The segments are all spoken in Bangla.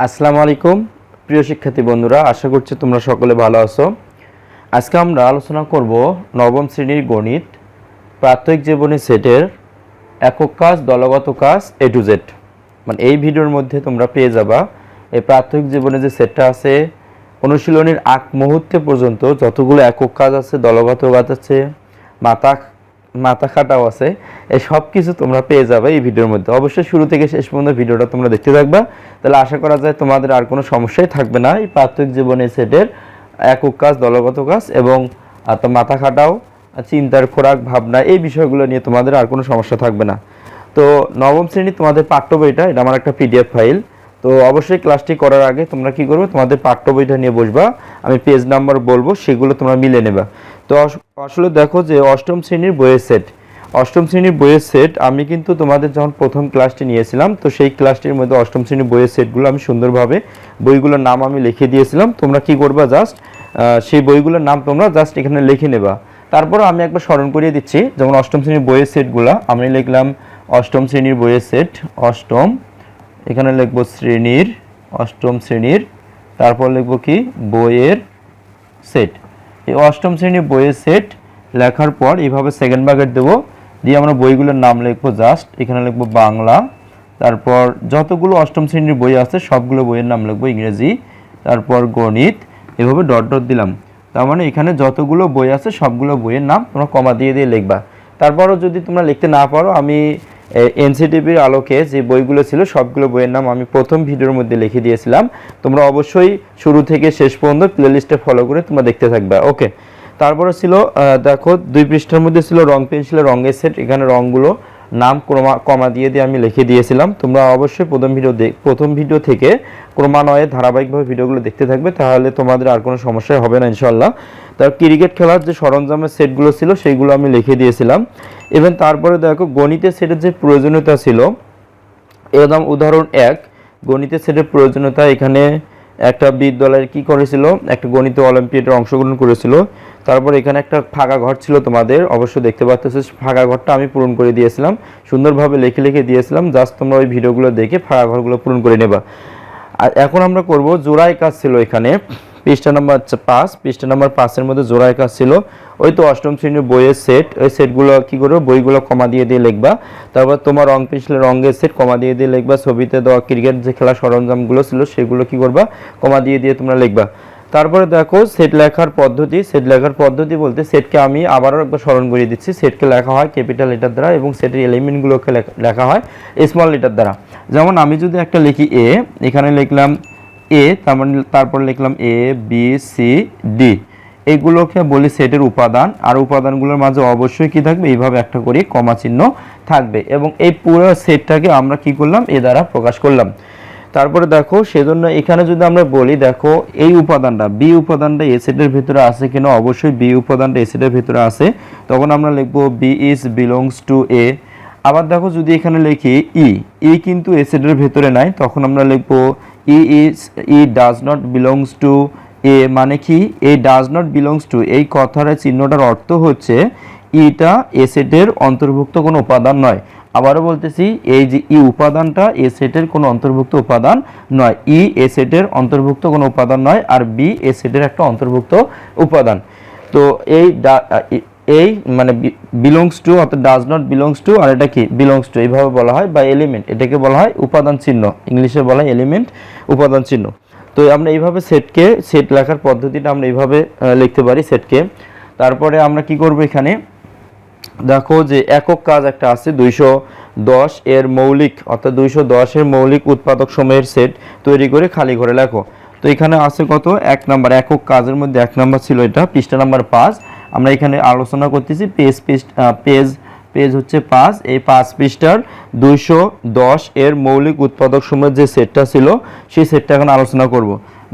আসসালামু আলাইকুম প্রিয় শিক্ষার্থী বন্ধুরা, আশা করছি তোমরা সকলে ভালো আছো। আজকে আমরা আলোচনা করব নবম শ্রেণীর গণিত প্রাত্যহিক জীবনী সেটের একক কাজ, দলগত কাজ এ টু জেড। মানে এই ভিডিওর মধ্যে তোমরা পেয়ে যাবা এই প্রাত্যহিক জীবনে যে সেটটা আছে, অনুশীলনীর আগ মুহূর্তে পর্যন্ত যতগুলো একক কাজ আছে, দলগত কাজ আছে, মাথা খাটাও আছে, এই সব কিছু তোমরা পেয়ে যাবে এই ভিডিওর মধ্যে। অবশ্যই শুরু থেকে শেষ পর্যন্ত ভিডিওটা তোমরা দেখতে থাকবা, তাহলে আশা করা যায় তোমাদের আর কোনো সমস্যাই থাকবে না এই প্রাত্যহিক জীবনের সেটের একক কাজ, দলগত কাজ এবং মাথা খাটাও, চিন্তার খোরাক, ভাবনা, এই বিষয়গুলো নিয়ে তোমাদের আর কোনো সমস্যা থাকবে না। তো নবম শ্রেণী তোমাদের পাঠ্য বইটা, এটা আমার একটা পিডিএফ ফাইল। তো অবশ্যই ক্লাসটি করার আগে তোমরা কি করবে, তোমাদের পাঠ্য বইটা নিয়ে বসবা, আমি পেজ নাম্বার বলবো, সেগুলো তোমরা মিলে নেবা। তো আসলে দেখো যে অষ্টম শ্রেণীর বইয়ের সেট আমি কিন্তু তোমাদের যখন প্রথম ক্লাসটি নিয়েছিলাম, তো সেই ক্লাসটির মধ্যে অষ্টম শ্রেণীর বইয়ের সেটগুলো আমি সুন্দরভাবে বইগুলোর নাম আমি লিখে দিয়েছিলাম। তোমরা কি করবা, জাস্ট সেই বইগুলোর নাম তোমরা জাস্ট এখানে লিখে নেবা। তারপর আমি একবার স্মরণ করিয়ে দিচ্ছি, যেমন অষ্টম শ্রেণীর বইয়ের সেটগুলো আমি লিখলাম অষ্টম শ্রেণীর বইয়ের সেট, অষ্টম, এখানে লিখবো শ্রেণীর, অষ্টম শ্রেণীর, তারপর লিখবো কি বইয়ের সেট। এই অষ্টম শ্রেণীর বইয়ের সেট লেখার পর এইভাবে সেকেন্ড ব্র্যাকেট দেবো, দিয়ে আমরা বইগুলোর নাম লিখবো, জাস্ট এখানে লিখবো বাংলা, তারপর যতগুলো অষ্টম শ্রেণীর বই আছে সবগুলো বইয়ের নাম লিখবো ইংরেজি, তারপর গণিত, এভাবে ডট ডট দিলাম। তার মানে এখানে যতগুলো বই আছে সবগুলো বইয়ের নাম তোমরা কমা দিয়ে দিয়ে লিখবা। তারপরও যদি তোমরা লিখতে না পারো, আমি এনসিটিভির আলোকে যে বইগুলো ছিল সবগুলো বইয়ের নাম আমি প্রথম ভিডিওর মধ্যে লিখে দিয়েছিলাম। তোমরা অবশ্যই শুরু থেকে শেষ পর্যন্ত প্লেলিস্টে ফলো করে তোমরা দেখতে থাকবা। ওকে, তারপরে ছিল দেখো 2 পৃষ্ঠার মধ্যে ছিল রং পেন্সিলের রঙের সেট, এখানে রঙগুলো নাম কমা দিয়ে দিয়ে আমি লিখে দিয়েছিলাম। তোমরা অবশ্যই প্রথম ভিডিও থেকে ক্রমান্বয়ে ধারাবাহিকভাবে ভিডিওগুলো দেখতে থাকবে, তাহলে তোমাদের আর কোনো সমস্যা হবে না ইনশাল্লাহ। তার ক্রিকেট খেলার যে সরঞ্জামের সেটগুলো ছিল সেইগুলো আমি লিখে দিয়েছিলাম। এবং তারপরে দেখো গণিতের সেটের যে প্রয়োজনীয়তা ছিল, একদম উদাহরণ 1 গণিতের সেটের প্রয়োজনীয়তা, এখানে একটা বিদ্যালয়ের কি করেছিল, একটা গণিত অলিম্পিয়াডে অংশগ্রহণ করেছিল। তারপর এখানে একটা ফাঁকা ঘর ছিল, তোমাদের অবশ্যই দেখতে পাচ্ছ, ফাঁকা ঘরটা আমি পূরণ করে দিয়েছিলাম, সুন্দরভাবে লিখে লিখে দিয়েছিলাম। জাস্ট তোমরা ওই ভিডিওগুলো দেখে ফাঁকা ঘরগুলো পূরণ করে নেবা। আর এখন আমরা করব জোড়াই কাজ ছিল, এখানে পৃষ্ঠা নাম্বার 5, পৃষ্ঠা নাম্বার 5-এর মধ্যে জোড়াই কাজ ছিল। ওই তো অষ্টম শ্রেণীর বইয়ের সেট, ওই সেটগুলো কি করবে, বইগুলো কমা দিয়ে দিয়ে লিখবা। তারপর তোমার রং পেন্সিলের রঙের সেট কমা দিয়ে দিয়ে লিখবা। ছবিতে দেওয়া ক্রিকেট যে খেলার সরঞ্জামগুলো ছিল সেগুলো কি করবা, কমা দিয়ে দিয়ে তোমরা লিখবা। তারপরে দেখো সেট লেখার পদ্ধতি বলতে সেটকে আমি আবারও একবার স্মরণ করিয়ে দিচ্ছি। সেটকে লেখা হয় ক্যাপিটাল লেটার দ্বারা এবং সেটের এলিমেন্টগুলোকে লেখা হয় স্মল লেটার দ্বারা। যেমন আমি যদি একটা লিখি এ, এখানে লিখলাম এ, তারপর লিখলাম এ বি সি ডি, এইগুলোকে বলি সেটের উপাদান। আর উপাদানগুলোর মাঝে অবশ্যই কি থাকবে, এইভাবে একটা করে কমা চিহ্ন থাকবে এবং এই পুরো সেটটাকে আমরা কি করলাম, এ দ্বারা প্রকাশ করলাম। তারপরে দেখো সেজন্য এখানে যদি আমরা বলি, দেখো এই উপাদানটা বি উপাদানটা এ সেটের ভিতরে আছে কিনা, অবশ্যই বি উপাদানটা এ সেটের ভিতরে আছে, তখন আমরা লিখবো বি ইজ বিলংস টু এ। আবার দেখো যদি এখানে লিখি ই কিন্তু এ সেটের ভিতরে নাই, তখন আমরা লিখবো E does not belongs to A. মানে কি, A does not belongs to, এই কথার চিহ্নটার অর্থ হচ্ছে ইটা এ সেটের অন্তর্ভুক্ত কোনো উপাদান নয়। আবারও বলতেছি, এই যে ই উপাদানটা এ সেটের কোনো অন্তর্ভুক্ত উপাদান নয়, ই এ সেটের অন্তর্ভুক্ত কোনো উপাদান নয়, আর বি এ সেটের একটা অন্তর্ভুক্ত উপাদান। তো এই মানে বিলংস টু অর্থাৎ ডাজ নট বিলংস টু, আর এটা কি বিলংস টু, এইভাবে বলা হয়, বা এলিমেন্ট, এটাকে বলা হয় উপাদান চিহ্ন, ইংলিশে বলা হয় এলিমেন্ট, উপাদান চিহ্ন। তো আমরা এইভাবে সেট লেখার পদ্ধতিটা আমরা এইভাবে লিখতে পারি সেটকে। তারপরে আমরা কি করব, এখানে দেখো যে একক কাজ একটা আছে 210 এর মৌলিক, অর্থাৎ 210 এর মৌলিক উৎপাদক সময়ের সেট তৈরি করে খালি ঘরে লেখো। তো এখানে আছে কত, 1 নাম্বার একক কাজের মধ্যে 1 নাম্বার ছিল, এটা পৃষ্ঠা নাম্বার 5। আমরা এখানে আলোচনা করতেছি পেজ হচ্ছে 5, এই 5 পৃষ্ঠার 210 এর মৌলিক উৎপাদক সময়ের যে সেটটা ছিল সেই সেটটা এখন আলোচনা করব।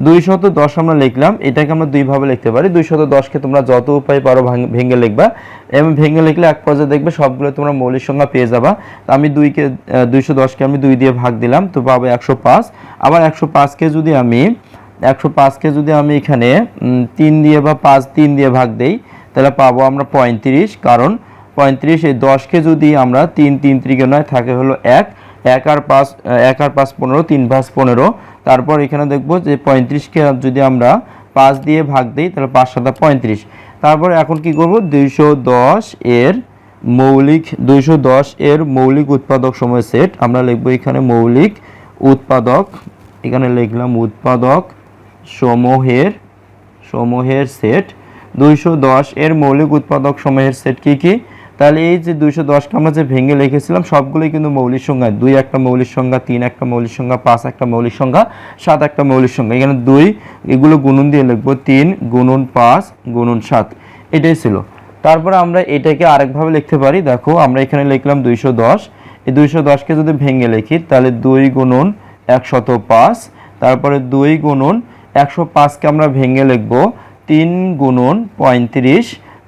210 আমরা লিখলাম, এটাকে আমরা দুইভাবে লিখতে পারি। 210কে তোমরা যত উপায় পারো ভেঙে লিখবা, এবং ভেঙে লিখলে এক পর্যায়ে দেখবে সবগুলো তোমরা মৌলিক সংখ্যা পেয়ে যাবা। তো আমি 210কে আমি 2 দিয়ে ভাগ দিলাম, তো পাবো 105। আবার 105কে যদি আমি এখানে 3 দিয়ে বা 3 দিয়ে ভাগ দেই, তাহলে পাবো আমরা 35। কারণ 35, এই 10কে যদি আমরা 3 3 ত্রিকোণে থাকে হলো 1, 1 আর 5 15 3 5 15। তারপর এখানে দেখব যে 35কে যদি আমরা 5 দিয়ে ভাগ দিই তাহলে 5 7 35। তারপর এখন কি করব 210 এর মৌলিক উৎপাদক সময়ের সেট আমরা লিখব এখানে মৌলিক উৎপাদক, এখানে লিখলাম উৎপাদক সমূহের সেট। 210 এর মৌলিক উৎপাদক সমূহের সেট কি? তাহলে এই যে 210কে আমরা যে ভেঙে লিখেছিলাম সবগুলোই কিন্তু মৌলিক সংখ্যা। 2 একটা মৌলিক সংখ্যা, 3 একটা মৌলিক সংখ্যা, 5 একটা মৌলিক সংখ্যা, 7 একটা মৌলিক সংখ্যা। এখানে 2 এগুলো গুণন দিয়ে লিখব 3 গুণন 5 গুণন 7, এটাই ছিল। তারপরে আমরা এটাকে আরেকভাবে লিখতে পারি। দেখো আমরা এখানে লিখলাম 210, এই 210কে যদি ভেঙে লিখি তাহলে 2 গুণন 105, তারপরে 2 গুণন 105কে আমরা ভেঙে লিখব 3 গুণন 35,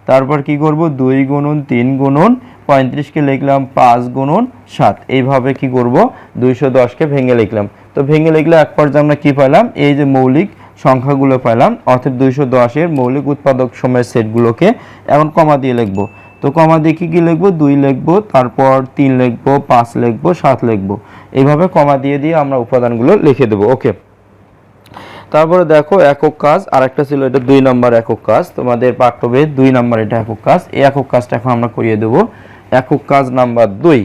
তারপর কি করব 2 গুণন 3 গুণন 35কে লিখলাম 5 গুণন 7। এইভাবে কি করব 210কে ভেঙে লিখলাম। তো ভেঙে লিখলে এক পর্যায়ে আমরা কি পেলাম, এই যে মৌলিক সংখ্যাগুলো পেলাম, অর্থাৎ 210 এর মৌলিক উৎপাদক সময়ের সেটগুলোকে এখন কমা দিয়ে লিখব। তো কমা দিয়ে কি লিখব, 2 লিখব, তারপর 3 লিখব, 5 লিখব, 7 লিখব। এইভাবে কমা দিয়ে আমরা উপাদানগুলো লিখে দেব। ওকে, তারপরে দেখো একক কাজ আরেকটা ছিল, এটা 2 নম্বর একক কাজ, তোমাদের পাঠ্যবে 2 নম্বর এটা একক কাজ। এই একক কাজটা এখন আমরা করিয়ে দেব। একক কাজ নাম্বার 2।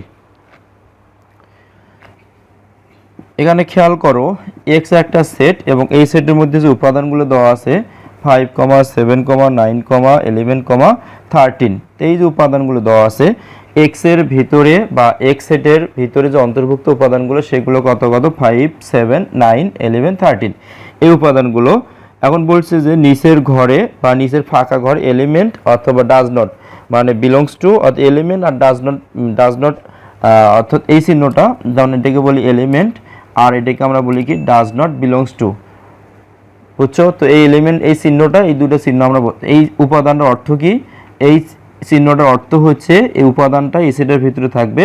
এখানে খেয়াল করো x একটা সেট এবং এই সেটের মধ্যে যে উপাদানগুলো দেওয়া আছে 5, 7, 9, 11, 13, এই যে উপাদানগুলো দেওয়া আছে x এর ভিতরে বা x সেটের ভিতরে যে অন্তর্ভুক্ত উপাদানগুলো সেগুলো কত 5, 7, 9, 11, 13 এই উপাদানগুলো। এখন বলছে যে নিচের ঘরে বা নিচের ফাঁকা ঘর এলিমেন্ট অথবা ডাজ নট মানে বিলংস টু, অর্থাৎ এলিমেন্ট আর ডাজ নট অর্থাৎ এই চিহ্নটা যেমন এটাকে বলি এলিমেন্ট আর এটাকে আমরা বলি কি ডাজ নট বিলংস টু, বুঝছো? তো এই এলিমেন্ট এই চিহ্নটা, এই দুটো চিহ্ন আমরা এই উপাদানটার অর্থ কি, এই চিহ্নটার অর্থ হচ্ছে এই উপাদানটা এই সেটের ভিতরে থাকবে,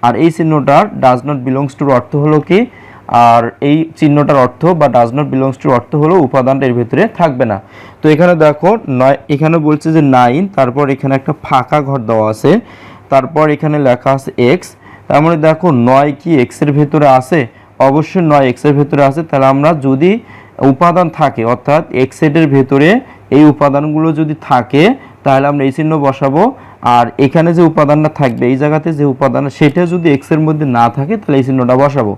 আর এই চিহ্নটার ডাজ নট বিলংস টুর অর্থ হলো কি, আর এই চিহ্নটার অর্থ বা ডাজ নট বিলংস টুর অর্থ হলো উপাদানটা এর ভিতরে থাকবে না। তো এখানে দেখো 9, এখানে বলছে যে 9, তারপর এখানে একটা ফাঁকা ঘর দেওয়া আছে, তারপর এখানে লেখা আছে x, তার মানে দেখো 9 কি x এর ভিতরে আছে, অবশ্যই 9 x এর ভিতরে আছে। তাহলে আমরা যদি উপাদান থাকে অর্থাৎ x সেটের ভিতরে এই উপাদানগুলো যদি থাকে তাহলে আমরা এই চিহ্ন বসাবো, আর এখানে যে উপাদানটা থাকবে এই জায়গাতে যে উপাদান সেটা যদি x এর মধ্যে না থাকে তাহলে এই চিহ্নটা বসাবো।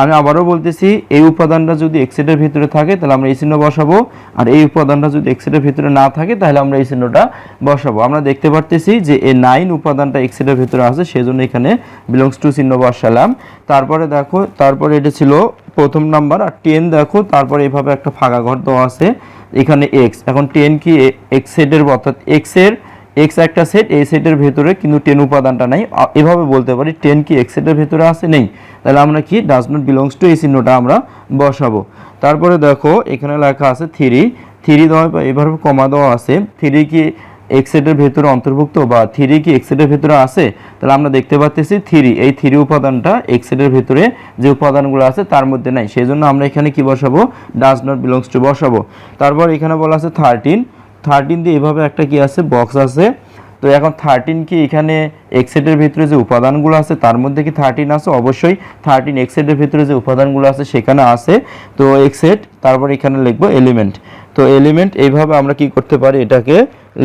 আমি আবারও বলতেছি, এই উপাদানটা যদি x সেটের ভিতরে থাকে তাহলে আমরা এই চিহ্ন বসাবো, আর এই উপাদানটা যদি x সেটের ভিতরে না থাকে তাহলে আমরা এই চিহ্নটা বসাবো। আমরা দেখতে পারতেছি যে এই 9 উপাদানটা x সেটের ভিতরে আছে, সেজন্য এখানে বিলংস টু চিহ্ন বসালাম। তারপরে দেখো, তারপরে এটা ছিল প্রথম নাম্বার, আর 10 দেখো তারপরে এইভাবে একটা ফাঁকা ঘর দেওয়া আছে এখানে x। এখন 10 কি x সেটের, অর্থাৎ x একটা সেট, এই সেটের ভিতরে কিন্তু 10 উপাদানটা নাই, এভাবে বলতে পারি 10 কি x সেটের ভিতরে আছে, নেই, তাহলে আমরা কি ডাজ নট বিলংস টু এই চিহ্নটা আমরা বসাবো। তারপরে দেখো এখানে লেখা আছে 3 দেওয়া এভাবে কমা দেওয়া আছে, 3 কি x সেটের ভিতরে অন্তর্ভুক্ত বা 3 কি x সেটের ভিতরে আছে, তাহলে আমরা দেখতে পাচ্ছি 3, এই 3 উপাদানটা x সেটের ভিতরে যে উপাদানগুলো আছে তার মধ্যে নাই, সেই জন্য আমরা এখানে কি বসাবো, ডাজ নট বিলংস টু বসাবো। তারপর এখানে বলা আছে 13 দিয়ে এভাবে একটা কি আছে বক্স আছে। তো এখন 13 কি এখানে x সেটের ভিতরে যে উপাদানগুলো আছে তার মধ্যে কি 13 আছে, অবশ্যই 13 x সেটের ভিতরে যে উপাদানগুলো আছে সেখানে আছে। তো x সেট, তারপর এখানে লিখবো এলিমেন্ট। তো এলিমেন্ট এইভাবে আমরা কি করতে পারি, এটাকে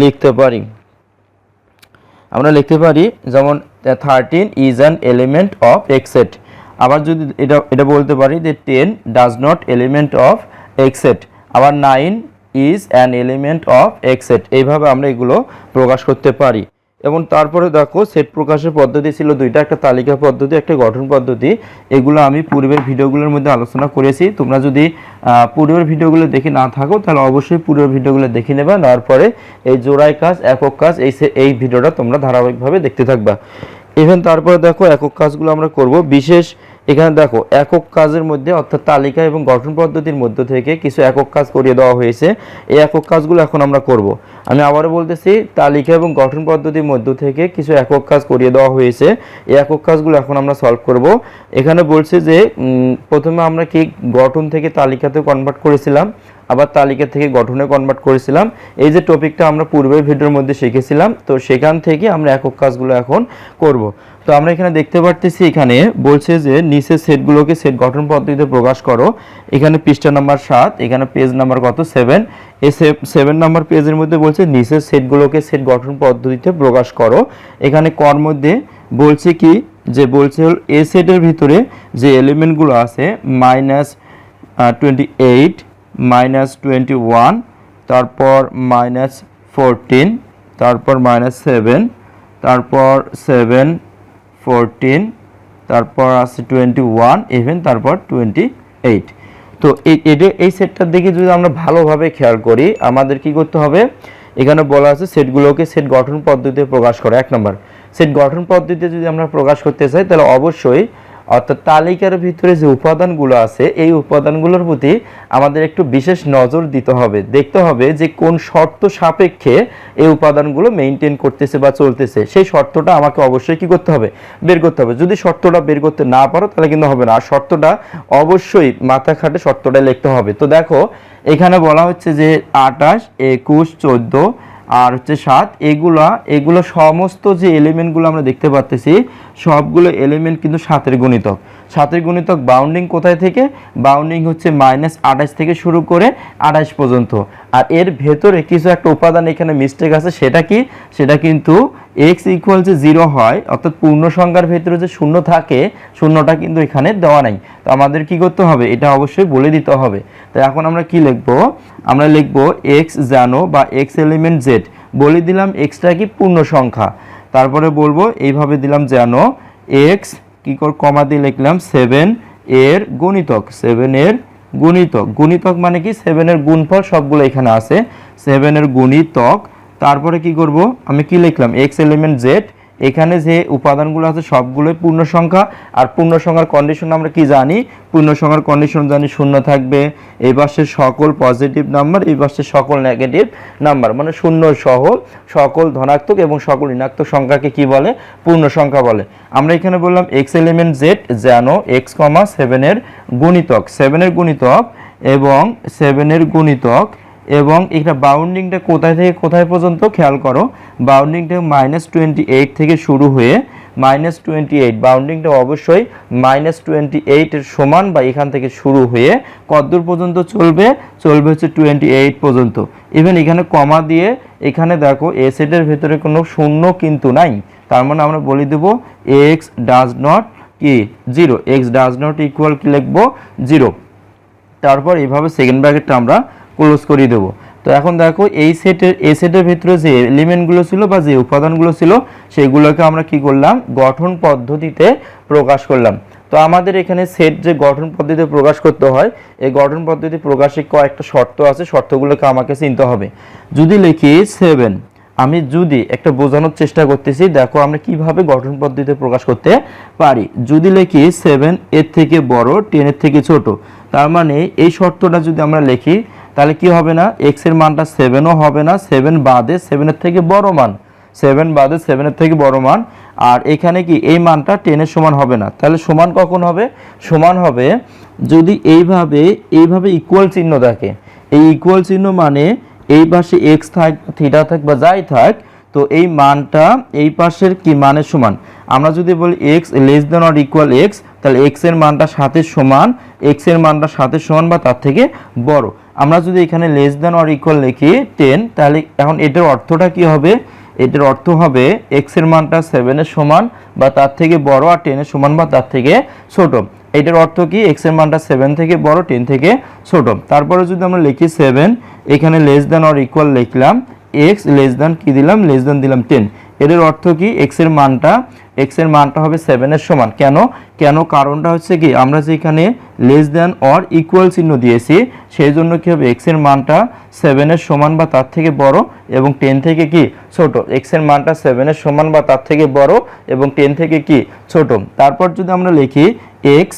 লিখতে পারি, আমরা লিখতে পারি যেমন 13 is an element of x set. আবার যদি এটা বলতে পারি যে 10 does not element of x set, আবার 9 is an element of x set. এইভাবে আমরা এগুলো প্রকাশ করতে পারি। এবং তারপরে দেখো সেট প্রকাশের পদ্ধতি ছিল দুইটা, একটা তালিকা পদ্ধতি, একটা গঠন পদ্ধতি। এগুলো আমি পূর্বের ভিডিওগুলোর মধ্যে আলোচনা করেছি। তোমরা যদি পূর্বের ভিডিওগুলো দেখে না থাকো তাহলে অবশ্যই পূর্বের ভিডিওগুলো দেখে নেবে, নেওয়ার পরে এই জোড়াই কাজ, একক কাজ, এই ভিডিওটা তোমরা ধারাবাহিকভাবে দেখতে থাকবা। ইভেন তারপরে দেখো একক কাজগুলো আমরা করব বিশেষ। এখানে দেখো একক কাজের মধ্যে অর্থাৎ তালিকা এবং গঠন পদ্ধতির মধ্য থেকে কিছু একক কাজ করিয়ে দেওয়া হয়েছে। এই একক কাজগুলো এখন আমরা করব। আমি আবারও বলতেছি, তালিকা এবং গঠন পদ্ধতির মধ্য থেকে কিছু একক কাজ করিয়ে দেওয়া হয়েছে। এই একক কাজগুলো এখন আমরা সলভ করব। এখানে বলছে যে প্রথমে আমরা কি গঠন থেকে তালিকাতে কনভার্ট করেছিলাম, আবার তালিকা থেকে গঠনে কনভার্ট করেছিলাম। এই যে টপিকটা আমরা পূর্বের ভিডিওর মধ্যে শিখেছিলাম, তো সেখান থেকে আমরা একক কাজগুলো এখন করব। তো আমরা এখানে দেখতে পারতেছি, এখানে বলছে যে নিচের সেটগুলোকে সেট গঠন পদ্ধতিতে প্রকাশ করো। এখানে পৃষ্ঠা নাম্বার 7, এখানে পেজ নাম্বার কত 7, এই 7 নাম্বার পেজের মধ্যে বলছে নিচের সেটগুলোকে সেট গঠন পদ্ধতিতে প্রকাশ করো। এখানে কর মধ্যে বলছে কি, যে বলছে হল এ সেটের ভিতরে যে এলিমেন্টগুলো আছে -28 -21, তারপর -14, তারপর -7, তারপর 7 14, তারপর আছে 21 ইভেন, তারপর 28। তো এই সেটটার দিকে যদি আমরা ভালোভাবে খেয়াল করি, আমাদের কি করতে হবে, এখানে বলা আছে সেটগুলোকে সেট গঠন পদ্ধতিতে প্রকাশ করো। 1 নম্বর, সেট গঠন পদ্ধতিতে যদি আমরা প্রকাশ করতে চাই তাহলে অবশ্যই অর্থাৎ তালিকার ভিতরে যে উপাদানগুলো আছে এই উপাদানগুলোর প্রতি আমাদের একটু বিশেষ নজর দিতে হবে, দেখতে হবে যে কোন শর্ত সাপেক্ষে এই উপাদানগুলো মেইনটেইন করতেছে বা চলতেছে, সেই শর্তটা আমাকে অবশ্যই কি করতে হবে, বের করতে হবে। যদি শর্তটা বের করতে না পারো তাহলে কিন্তু হবে না, আর শর্তটা অবশ্যই মাথা খাটে শর্তটা লিখতে হবে। তো দেখো এখানে বলা হচ্ছে যে 28 21 14 আর হচ্ছে 7, এগুলো সমস্ত যে এলিমেন্টগুলো আমরা দেখতে পাচ্ছি সবগুলো এলিমেন্ট কিন্তু 7-এর গুণিতক। 7-এর গুণিতক বাউন্ডিং কোথায় থেকে, বাউন্ডিং হচ্ছে -28 থেকে শুরু করে 28 পর্যন্ত। আর এর ভেতরে কিছু একটা উপাদান এখানে মিস্টেক আছে, সেটা কি, সেটা কিন্তু x ইকুয়াল যে 0 হয়, অর্থাৎ পূর্ণ সংখ্যার ভেতরে যে শূন্য থাকে, শূন্যটা কিন্তু এখানে দেওয়া নাই। তো আমাদের কি করতে হবে, এটা অবশ্যই বলে দিতে হবে। তো এখন আমরা কি লিখবো, আমরা লিখবো x জানো বা x এলিমেন্ট z, বলে দিলাম xটা কি পূর্ণ সংখ্যা, তারপরে বলবো এইভাবে দিলাম যেন x কি করে কমা দিয়ে লিখলাম 7 এর গুণিতক, 7 এর গুণিতক, গুণিতক মানে কি 7 এর গুণফল সবগুলো এখানে আছে, 7 এর গুণিতক। তারপরে কি করব, আমি কি লিখলাম x এলিমেন্ট z, এখানে যে উপাদানগুলো আছে সবগুলোই পূর্ণ সংখ্যা। আর পূর্ণ সংখ্যার কন্ডিশন আমরা কি জানি, পূর্ণ সংখ্যার কন্ডিশন জানি শূন্য থাকবে, এই পাশে সকল পজিটিভ নাম্বার, এই পাশে সকল নেগেটিভ নাম্বার, মানে শূন্য সহ সকল ধনাত্মক এবং সকল ঋণাত্মক সংখ্যাকে কি বলে, পূর্ণ সংখ্যা বলে। আমরা এখানে বললাম x এলিমেন্ট z যেন x, 7 এর গুণিতক, 7 এর গুণিতক এবং 7 এর গুণিতক, এবং এটা বাউন্ডিংটা কোথায় থেকে কোথায় পর্যন্ত খেয়াল করো, বাউন্ডিংটা -28 থেকে শুরু হয়ে -28, বাউন্ডিংটা অবশ্যই -28 এর সমান বা এখান থেকে শুরু হয়ে কতদূর পর্যন্ত চলবে, চলবে হচ্ছে 28 পর্যন্ত। ইভেন এখানে কমা দিয়ে, এখানে দেখো এ সেটের ভেতরে কোনো শূন্য কিন্তু নাই, তার মানে আমরা বলে দেব x ডাজ নট কি 0, x ডাজ নট ইকুয়াল কি লিখবো 0। তারপর এইভাবে সেকেন্ড ব্র্যাকেটটা আমরা ক্লোজ করে দেব। তো এখন দেখো এই সেটের ভিতরে যে এলিমেন্টগুলো ছিল বা যে উপাদানগুলো ছিল সেগুলোকে আমরা কি করলাম, গঠন পদ্ধতিতে প্রকাশ করলাম। তো আমাদের এখানে সেট যে গঠন পদ্ধতিতে প্রকাশ করতে হয়, এই গঠন পদ্ধতি প্রকাশে কয়েকটা শর্ত আছে, শর্তগুলোকে আমাকে চিনতে হবে। যদি লিখি 7, আমি যদি একটা বোঝানোর চেষ্টা করতেছি, দেখো আমরা কিভাবে গঠন পদ্ধতিতে প্রকাশ করতে পারি। যদি লিখি 7 এর থেকে বড় 10 এর থেকে ছোট, তার মানে এই শর্তটা যদি আমরা লিখি তাহলে কি হবে না, x এর মানটা 7ও হবে না, 7 বাদে 7 এর থেকে বড় মান, 7 বাদে 7 এর থেকে বড় মান। আর এখানে কি এই মানটা 10 এর সমান হবে না, তাহলে সমান কখন হবে, সমান হবে যদি এইভাবে ইকুয়াল চিহ্ন থাকে। এই ইকুয়াল চিহ্ন মানে এই পাশে x থাক, থিটা থাক বা যাই থাক, তো এই মানটা এই পাশের কি মানের সমান। আমরা যদি বলি x less than or equal x, তাহলে x এর মানটা 7 সমান, x এর মানটা 7 সমান বা তার থেকে বড়। আমরা যদি এখানে লেস দ্যান অর ইকুয়াল লিখি 10, তাহলে এখন এটার অর্থটা কি হবে, এটার অর্থ হবে x এর মানটা 7 এর সমান বা তার থেকে বড়, আর 10 এর সমান বা তার থেকে ছোট। এটার অর্থ কি, x এর মানটা 7 থেকে বড়, 10 থেকে ছোট। তারপরে যদি আমরা লিখি 7, এখানে লেস দ্যান অর ইকুয়াল লিখলাম, x লেস দ্যান কি দিলাম, লেস দ্যান দিলাম 10। এর অর্থ কি, x এর মানটা হবে 7 এর সমান। কেন কারণটা হচ্ছে কি, আমরা যে এখানে লেস দ্যান অর ইকুয়াল চিহ্ন দিয়েছি, সেই জন্য কি হবে, x এর মানটা 7 এর সমান বা তার থেকে বড় এবং 10 থেকে কি ছোট। x এর মানটা 7 এর সমান বা তার থেকে বড় এবং 10 থেকে কি ছোট। তারপর যদি আমরা লিখি x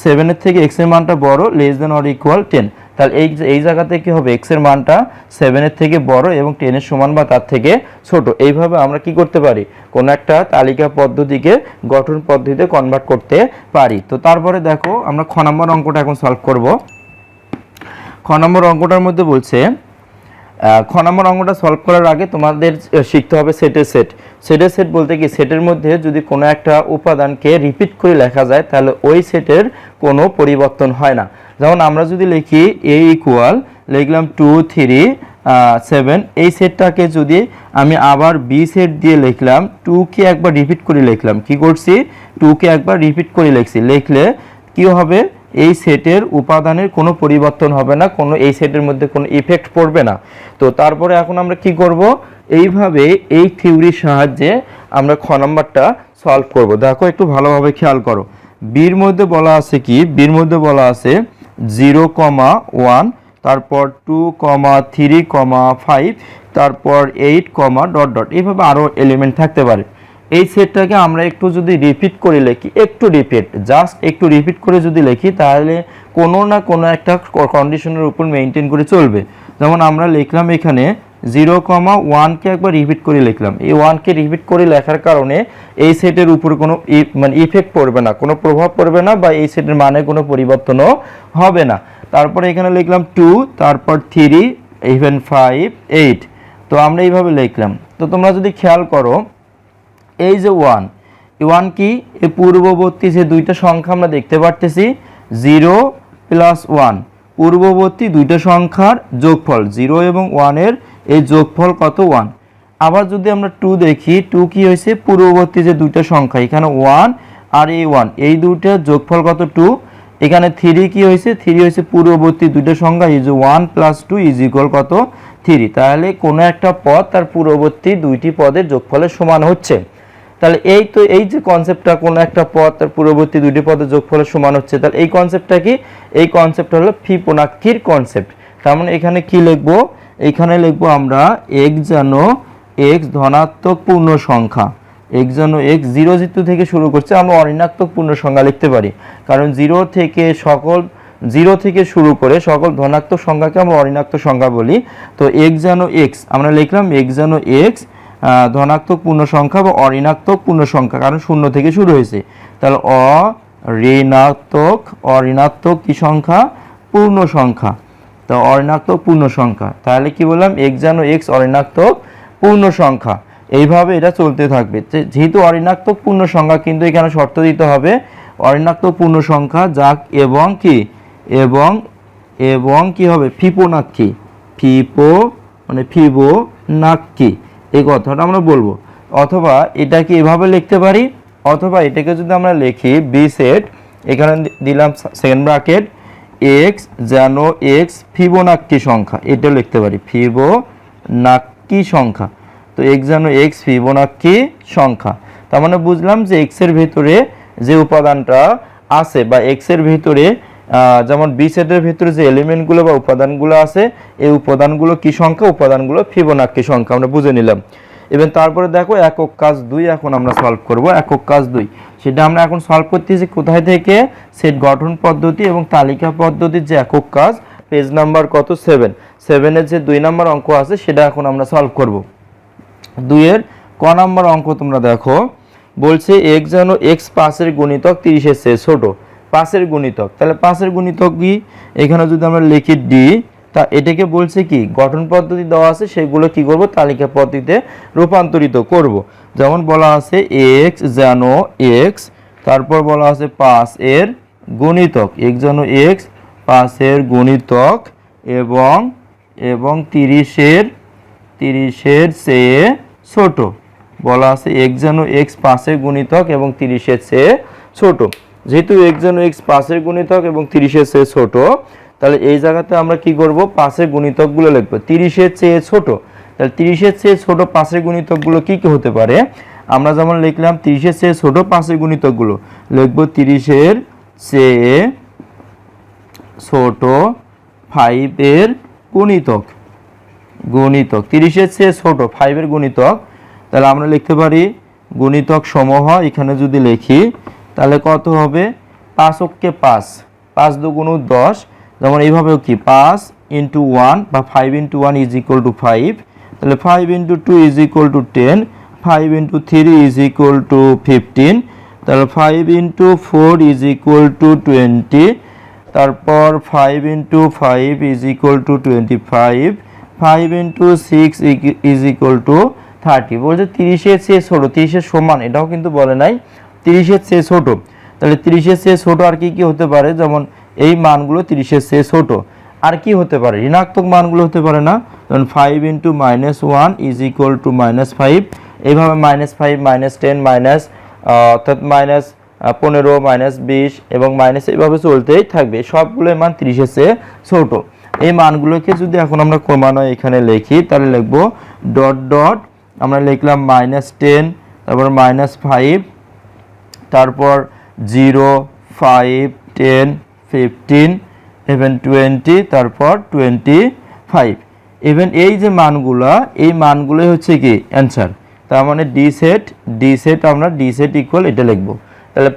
7 এর থেকে x এর মানটা বড়, লেস দ্যান অর ইকুয়াল 10, তাহলে এই জায়গাতে কি হবে, x এর মানটা 7 এর থেকে বড় এবং 10 এর সমান বা তার থেকে ছোট। এইভাবে আমরা কি করতে পারি, কোন একটা তালিকা পদ্ধতিকে গঠন পদ্ধতিতে কনভার্ট করতে পারি। তো তারপরে দেখো আমরা খ নম্বর অঙ্কটা এখন সলভ করব। খ নম্বর অঙ্কটার মধ্যে বলছে খ নম্বর অঙ্কটা সলভ করার আগে তোমাদের শিখতে হবে সেটের সেট। সেটের সেট বলতে কি, সেটের মধ্যে যদি কোনো একটা উপাদানকে রিপিট করে লেখা যায় তাহলে ওই সেটের কোনো পরিবর্তন হয় না। যেমন আমরা যদি লিখি a ইকুয়াল, লিখলাম 2 3 7, এই সেটটাকে যদি আমি আবার বি সেট দিয়ে লিখলাম, 2 কে একবার রিপিট করে লিখলাম, কি করছি 2 কে একবার রিপিট করে লিখছি, লিখলে কি হবে, এই সেটের উপাদানের কোনো পরিবর্তন হবে না, কোনো এই সেটের মধ্যে কোনো ইফেক্ট পড়বে না। তো তারপরে এখন আমরা কি করব, এইভাবে এই থিওরির সাহায্যে আমরা খ নাম্বারটা সলভ করব। দেখো একটু ভালোভাবে খেয়াল করো, বির মধ্যে বলা আছে কি, বির মধ্যে বলা আছে 0,1, তারপর 2,3,5, তারপর 8, ডট ডট, এইভাবে আরও এলিমেন্ট থাকতে পারে। এই সেটটাকে আমরা একটু যদি রিপিট করে লিখি, একটু রিপিট, জাস্ট একটু রিপিট করে যদি লিখি, তাহলে কোনো না কোনো একটা কন্ডিশনের উপর মেনটেন করে চলবে। যেমন আমরা লিখলাম এখানে 0,1কে একবার রিপিট করে লিখলাম, এই 1কে রিপিট করে লেখার কারণে এই সেটের উপরে কোনো ইফেক্ট পড়বে না, কোনো প্রভাব পড়বে না, বা এই সেটের মানে কোনো পরিবর্তনও হবে না। তারপরে এখানে লিখলাম 2, তারপর 3, ইভেন 5, 8। তো আমরা এইভাবে লিখলাম। তো তোমরা যদি খেয়াল করো, এই যে 1 কি, এই পূর্ববর্তী যে দুইটা সংখ্যা আমরা দেখতে পারতেছি 0 + 1, পূর্ববর্তী দুইটা সংখ্যার যোগফল, 0 এবং 1 এর এই যোগফল কত, 1। আবার যদি আমরা 2 দেখি, 2 কি হয়েছে, পূর্ববর্তী যে দুইটা সংখ্যা, এখানে 1 আর এই 1, এই দুইটার যোগফল কত, 2। এখানে 3 কি হয়েছে, 3 হয়েছে পূর্ববর্তী দুইটা সংখ্যা, এই যে 1 + 2 = কত, 3। তাহলে কোনো একটা পদ তার পূর্ববর্তী দুইটি পদের যোগফলের সমান হচ্ছে। তাহলে এই যে কনসেপ্টটা, কোনো একটা পদ তার পূর্ববর্তী দুইটি পদের যোগফলের সমান হচ্ছে, তাহলে এই কনসেপ্টটা কি, এই কনসেপ্টটা হলো ফিবোনাক্কির কনসেপ্ট। তার মানে এখানে কি লিখবো, এখানে লিখবো আমরা x যেন x ধনাত্মক পূর্ণ সংখ্যা, x যেন x 0 থেকে শুরু করছে, আমরা অঋণাত্মক পূর্ণ সংখ্যা লিখতে পারি, কারণ 0 থেকে শুরু করে সকল ধনাত্মক সংখ্যাকে আমরা অঋণাত্মক সংখ্যা বলি। তো x যেন x, আমরা লিখলাম x যেন x ধনাত্মক পূর্ণ সংখ্যা বা অঋণাত্মক পূর্ণ সংখ্যা, কারণ 0 থেকে শুরু হয়েছে। তাহলে অঋণাত্মক কি সংখ্যা, পূর্ণ সংখ্যা। তো অঋণাত্মক পূর্ণ সংখ্যা, তাহলে কি বললাম, x যেন x অঋণাত্মক পূর্ণ সংখ্যা। এইভাবে এটা চলতে থাকবে। যেহেতু অঋণাত্মক পূর্ণ সংখ্যা, কিন্তু এখানে শর্ত দিতে হবে অঋণাত্মক পূর্ণ সংখ্যা যাক এবং কি হবে, ফিবোনাক্কি, ফিবোনাক্কি, এই কথাটা আমরা বলবো। অথবা এটাকে এভাবে লিখতে পারি, অথবা এটাকে যদি আমরা লিখি বি সেট, এখানে দিলাম সেকেন্ড ব্র্যাকেট x যেন x ফিবোনাক্কি সংখ্যা, এটা লিখতে পারি ফিবোনাক্কি সংখ্যা। তো x যেন x ফিবোনাক্কি সংখ্যা, তার মানে বুঝলাম যে x এর ভিতরে যে উপাদানটা আছে, বা x এর ভিতরে যেমন বি সেটের ভিতরে যে এলিমেন্টগুলো বা উপাদানগুলো আছে, এই উপাদানগুলো কি সংখ্যা, উপাদানগুলো ফিবোনাক্কি সংখ্যা, আমরা বুঝে নিলাম। এবং তারপরে দেখো একক কাজ 2 এখন আমরা সলভ করব। একক কাজ 2 সেটা আমরা এখন সলভ করতেছি কোথায় থেকে, সেট গঠন পদ্ধতি এবং তালিকা পদ্ধতির যে একক কাজ, পেজ নাম্বার কত, 7 যে 2 নম্বর অঙ্ক আছে সেটা এখন আমরা সলভ করব। 2 এর ক নম্বর অঙ্ক তোমরা দেখো, বলছে x যেন x 5 এর গুণিতক 30 এর চেয়ে ছোট, 5 এর গুণিতক। তাহলে 5 এর গুণিতক কি, এখানে যদি আমরা লিখি d, তা এটাকে বলছে কি, গঠন পদ্ধতি দেওয়া আছে, সেগুলো কি করব, তালিকা পদ্ধতিতে রূপান্তরিত করব। যেমন বলা আছে x যেন x, তারপর বলা আছে 5 এর গুণিতক, x যেন x 5 এর গুণিতক এবং 30 এর চেয়ে ছোট, বলা আছে x যেন x 5 এর গুণিতক এবং 30 এর চেয়ে ছোট। যেহেতু x যেন x 5 এর গুণিতক এবং 30 এর চেয়ে ছোট, তাহলে এই জায়গাতে আমরা কি করব, 5 এর গুণিতকগুলো লিখব 30 এর চেয়ে ছোট। তাহলে 30 এর চেয়ে ছোট 5 এর গুণিতকগুলো কি কি হতে পারে, আমরা যেমন লিখলাম 30 এর চেয়ে ছোট 5 এর গুণিতকগুলো লিখব 30 এর চেয়ে ছোট 5 এর গুণিতক, 30 এর চেয়ে ছোট 5 এর গুণিতক। তাহলে আমরা লিখতে পারি গুণিতক সমূহ, এখানে যদি লিখি তাহলে কত হবে, 5 অক্ষে 5, 5 দুগুণ 10, যেমন এইভাবেও কি 5 × 1 বা 5 × 1 = 5, তাহলে 5 × 2 = 10, 5 × 3 = 15, তাহলে 5 × 4 = 20, তারপর 5 × 5 = 25, 5 ইন্টু 6 ইজ ইকুয়াল টু 30। বলছে 30-এর চেয়ে ছোট, 30-এর সমান এটাও কিন্তু বলে নাই, 30-এর চেয়ে ছোট। তাহলে 30-এর চেয়ে ছোট আর কি কি হতে পারে, যেমন এই মানগুলো 30-এর চেয়ে ছোট। আর কি হতে পারে, ঋণাত্মক মানগুলো হতে পারে না, যেমন 5 ইন্টু -1 ইজ ইকুয়াল টু -5। এইভাবে -5 -10 মাইনাস অর্থাৎ -15 -20 এবং মাইনাস এইভাবে চলতেই থাকবে, সবগুলো মান 30-এর চেয়ে ছোট। এই মানগুলোকে যদি এখন আমরা ক্রমান্বয়ে এখানে লিখি, তাহলে লিখবো ডট ডট, আমরা লিখলাম -10, তারপর -5, তারপর 0, 5, 10, 15, even 20, তারপর 25। ইভেন এই যে মানগুলা, এই মানগুলোই হচ্ছে কি অ্যান্সার। তার মানে ডি সেট আমরা ডি সেট ইকুয়াল এটা লিখবো। তাহলে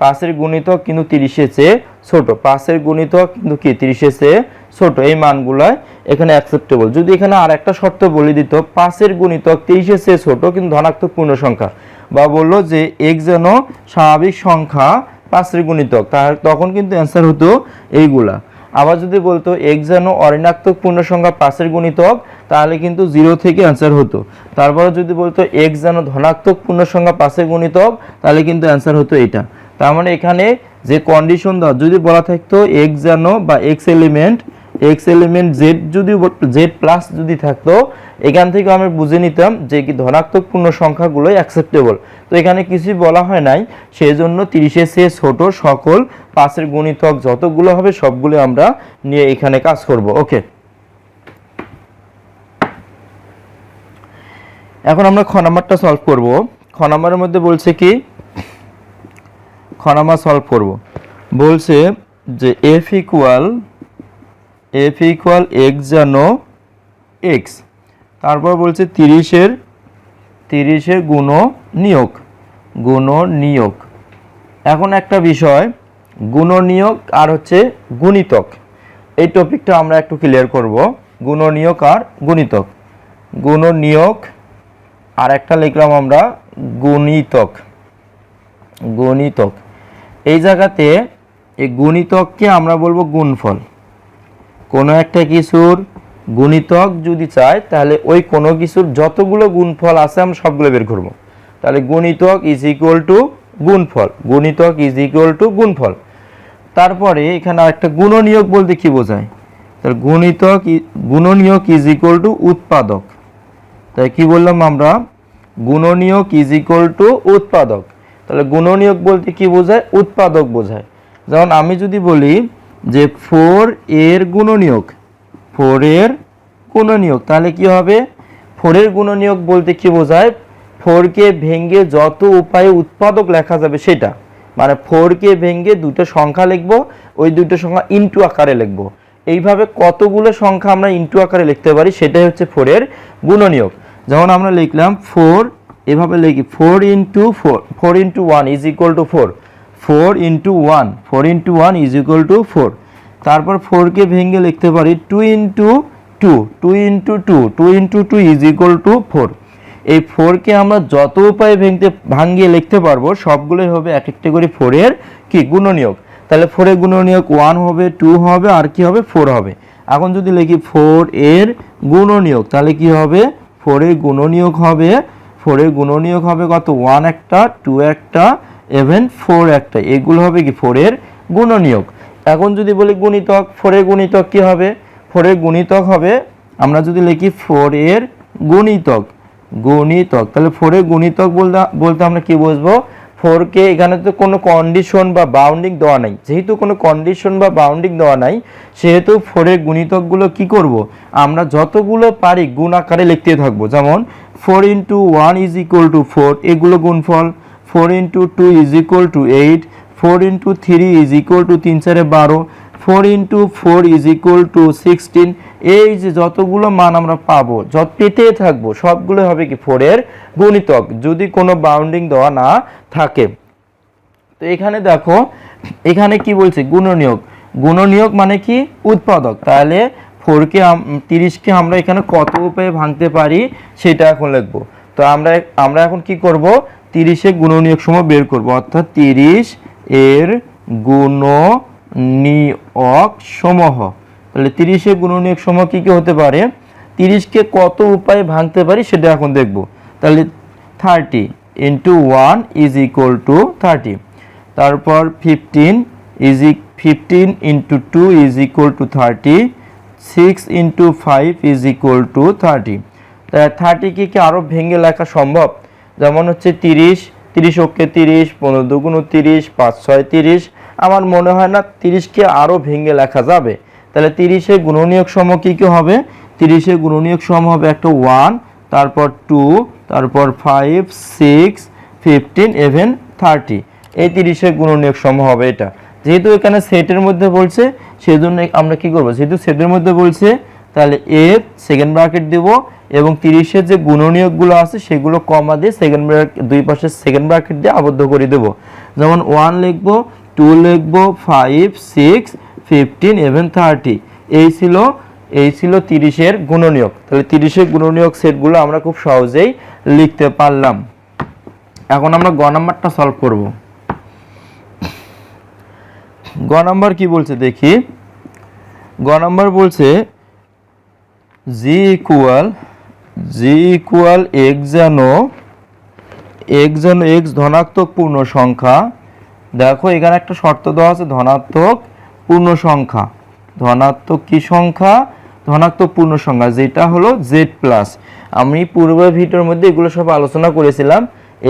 পাঁচের গুণিতক কিন্তু 30-এর চেয়ে ছোট, 5-এর গুণিতক কিন্তু কি 30-এর চেয়ে ছোট, এই মানগুলা এখানে অ্যাকসেপ্টেবল। যদি এখানে আর একটা শর্ত বলে দিত 5-এর গুণিতক 30-এর চেয়ে ছোট কিন্তু ধনাত্মক পূর্ণ সংখ্যা, বা বললো যে x যেন স্বাভাবিক সংখ্যা 5-এর গুণিতক, তখন কিন্তু অ্যান্সার হতো এইগুলা। আবার যদি বলতো x যেন অঋণাত্মক পূর্ণ সংখ্যা 5-এর গুণিতক, তাহলে কিন্তু 0 থেকে অ্যান্সার হতো। তারপরে যদি বলতো x যেন ধনাত্মক পূর্ণ সংখ্যা 5-এর গুণিতক, তাহলে কিন্তু অ্যান্সার হতো এটা। তার মানে এখানে যে কন্ডিশন দাও, যদি বলা থাকতো x যেন বা x এলিমেন্ট z যদি z প্লাস যদি থাকতো, এখান থেকে আমরা বুঝে নিতাম যে কি ধনাত্মক পূর্ণ সংখ্যাগুলোই অ্যাকসেপ্টেবল। তো এখানে কিছুই বলা হয় নাই, সেই জন্য 30-এর চেয়ে ছোট সকল 5-এর গুণিতক যতগুলো হবে সবগুলো আমরা নিয়ে এখানে কাজ করব। ওকে, এখন আমরা খ নাম্বারটা সলভ করব। খ নাম্বারের মধ্যে বলছে কি, খ নাম্বার সলভ করব, বলছে যে f ইকুয়াল x যেন x, তারপর বলছে 30-এর গুণনীয়ক। এখন একটা বিষয়, গুণনীয়ক আর হচ্ছে গুণিতক, এই টপিকটা আমরা একটু ক্লিয়ার করব। গুণনীয়ক আর গুণনীয়ক আর একটা লিখলাম আমরা গুণিতক। এই জায়গাতে এই গুণিতককে আমরা বলবো গুণফল। কোনো একটা কিছুর গুণিতক যদি চাই, তাহলে ওই কোনো কিছুর যতগুলো গুণফল আছে আমরা সবগুলো বের করব। তাহলে গুণিতক ইজ ইকুয়াল টু গুণফল। তারপরে এখানে একটা গুণনীয়ক বলতে কি বোঝায়, তাহলে গুণনীয়ক ইজ ইকুয়াল টু উৎপাদক। তাই কি বললাম আমরা, গুণনীয়ক ইজ ইকুয়াল টু উৎপাদক। তাহলে গুণনীয়ক বলতে কি বোঝায়, উৎপাদক বোঝায়। যেমন আমি যদি বলি যে 4 এর গুণনীয়ক, তাহলে কি হবে, 4 এর গুণনীয়ক বলতে কি বোঝায়, 4 কে ভেঙে যত উপায়ে উৎপাদক লেখা যাবে সেটা, মানে 4 কে ভেঙে দুটো সংখ্যা লিখবো, ওই দুটো সংখ্যা ইনটু আকারে লিখবো। এইভাবে কতগুলো সংখ্যা আমরা ইনটু আকারে লিখতে পারি, সেটাই হচ্ছে 4 এর গুণনীয়ক। যেমন আমরা লিখলাম 4, এভাবে লিখি 4 into 1 is equal to 4, 4 into 1 is equal to 4। তারপর 4 কে ভেঙে লিখতে পারি 2 ইন্টু 2 ইজ ইকুয়াল টু 4। এই 4 কে আমরা যত উপায়ে ভাঙিয়ে লিখতে পারবো সবগুলোই হবে এক একটা করে 4 এর কি গুণনীয়ক। তাহলে 4 এর গুণনীয়ক 1 হবে, 2 হবে, আর কি হবে 4 হবে। এখন যদি লিখি 4 এর গুণনীয়ক, তাহলে কি হবে, 4 এর গুণনীয়ক হবে কত, 1 একটা, 2 একটা, even 4 একটা, এগুলো হবে কি 4 এর গুণনীয়ক। এখন যদি বলি গুণিতক, 4 এর গুণিতক কি হবে, 4 এর গুণিতক হবে, আমরা যদি লিখি 4 এর গুণিতক, তাহলে 4 এর গুণিতক বলতে আমরা কি বুঝবো, 4 কে এখানে তো কোনো কন্ডিশন বা বাউন্ডিং দেওয়া নাই, যেহেতু কোনো কন্ডিশন বা বাউন্ডিং দেওয়া নাই, সেহেতু 4 এর গুণিতকগুলো কি করব, আমরা যতগুলো পারি গুণ আকারে লিখতে থাকবো। যেমন 4 ইন্টু 1 ইজ ইকুয়াল টু 4, এগুলো গুণফল, 4 into 2 is equal to 8, 4 into 3 is equal to 3 4 12, 4 into 4 is equal to 16। এই যে যতগুলো মান আমরা পাবো, যত পেতে থাকবো, সবগুলো হবে কি 4 এর গুণিতক, যদি কোনো বাউন্ডিং দেওয়া না থাকে। তো এখানে দেখো, এখানে কি বলছে, গুণনীয়ক মানে কি উৎপাদক। তাহলে 30 কে আমরা এখানে কত উপায়ে ভাঙতে পারি সেটা এখন লিখবো। তো আমরা এখন কি করব, 30 এর গুণনীয়ক সমূহ বের করব, অর্থাৎ 30 এর গুণনীয়ক সমূহ। তাহলে 30 এর গুণনীয়ক সমূহ কি কি হতে পারে, 30কে কত উপায়ে ভাঙতে পারি সেটা এখন দেখব। তাহলে 30 ইন্টু 1 ইজ ইকুয়াল টু 30, তারপর 15 into 2 is equal to 30, 6 into 5 is equal to 30। তাই 30কে কি আরও ভেঙে লেখা সম্ভব? যেমন হচ্ছে 30 ওকে 30, 15 দুগুণ 30, 5 6 30। আমার মনে হয় না 30কে আরও ভেঙে লেখা যাবে। তাহলে 30-এর গুণনীয়ক সম কী কী হবে? 30-এর গুণনীয়ক সম হবে একটা 1, তারপর 2, তারপর 5, 6, 15 even 30। এই 30-এর গুণনীয়ক সম হবে এটা। যেহেতু এখানে সেটের মধ্যে বলছে সেজন্য আমরা কি করব, যেহেতু সেটের মধ্যে বলছে তাহলে এর সেকেন্ড ব্র্যাকেট দেব এবং 30-এর যে গুণনীয়কগুলো আছে সেগুলো কমা দিয়ে সেকেন্ড ব্র্যাকেট দুই পাশে সেকেন্ড ব্র্যাকেট দিয়ে আবদ্ধ করে দেব। যেমন 1 লিখব, 2 লিখব, 5, 6, 15 এবং 30। এই ছিল 30-এর গুণনীয়ক। তাহলে 30-এর গুণনীয়ক সেটগুলো আমরা খুব সহজেই লিখতে পারলাম। এখন আমরা গ নাম্বারটা সলভ করব। গ নাম্বার কি বলছে দেখি। গ নাম্বার বলছে g ইকুয়াল x যেন x ধনাত্মক পূর্ণ সংখ্যা। দেখো এখানে একটা শর্ত দেওয়া আছে, ধনাত্মক পূর্ণ সংখ্যা। ধনাত্মক কি সংখ্যা? ধনাত্মক পূর্ণ সংখ্যা, যেটা হলো z প্লাস। আমি পূর্বের ভিডিওর মধ্যে এগুলো সব আলোচনা করেছিলাম।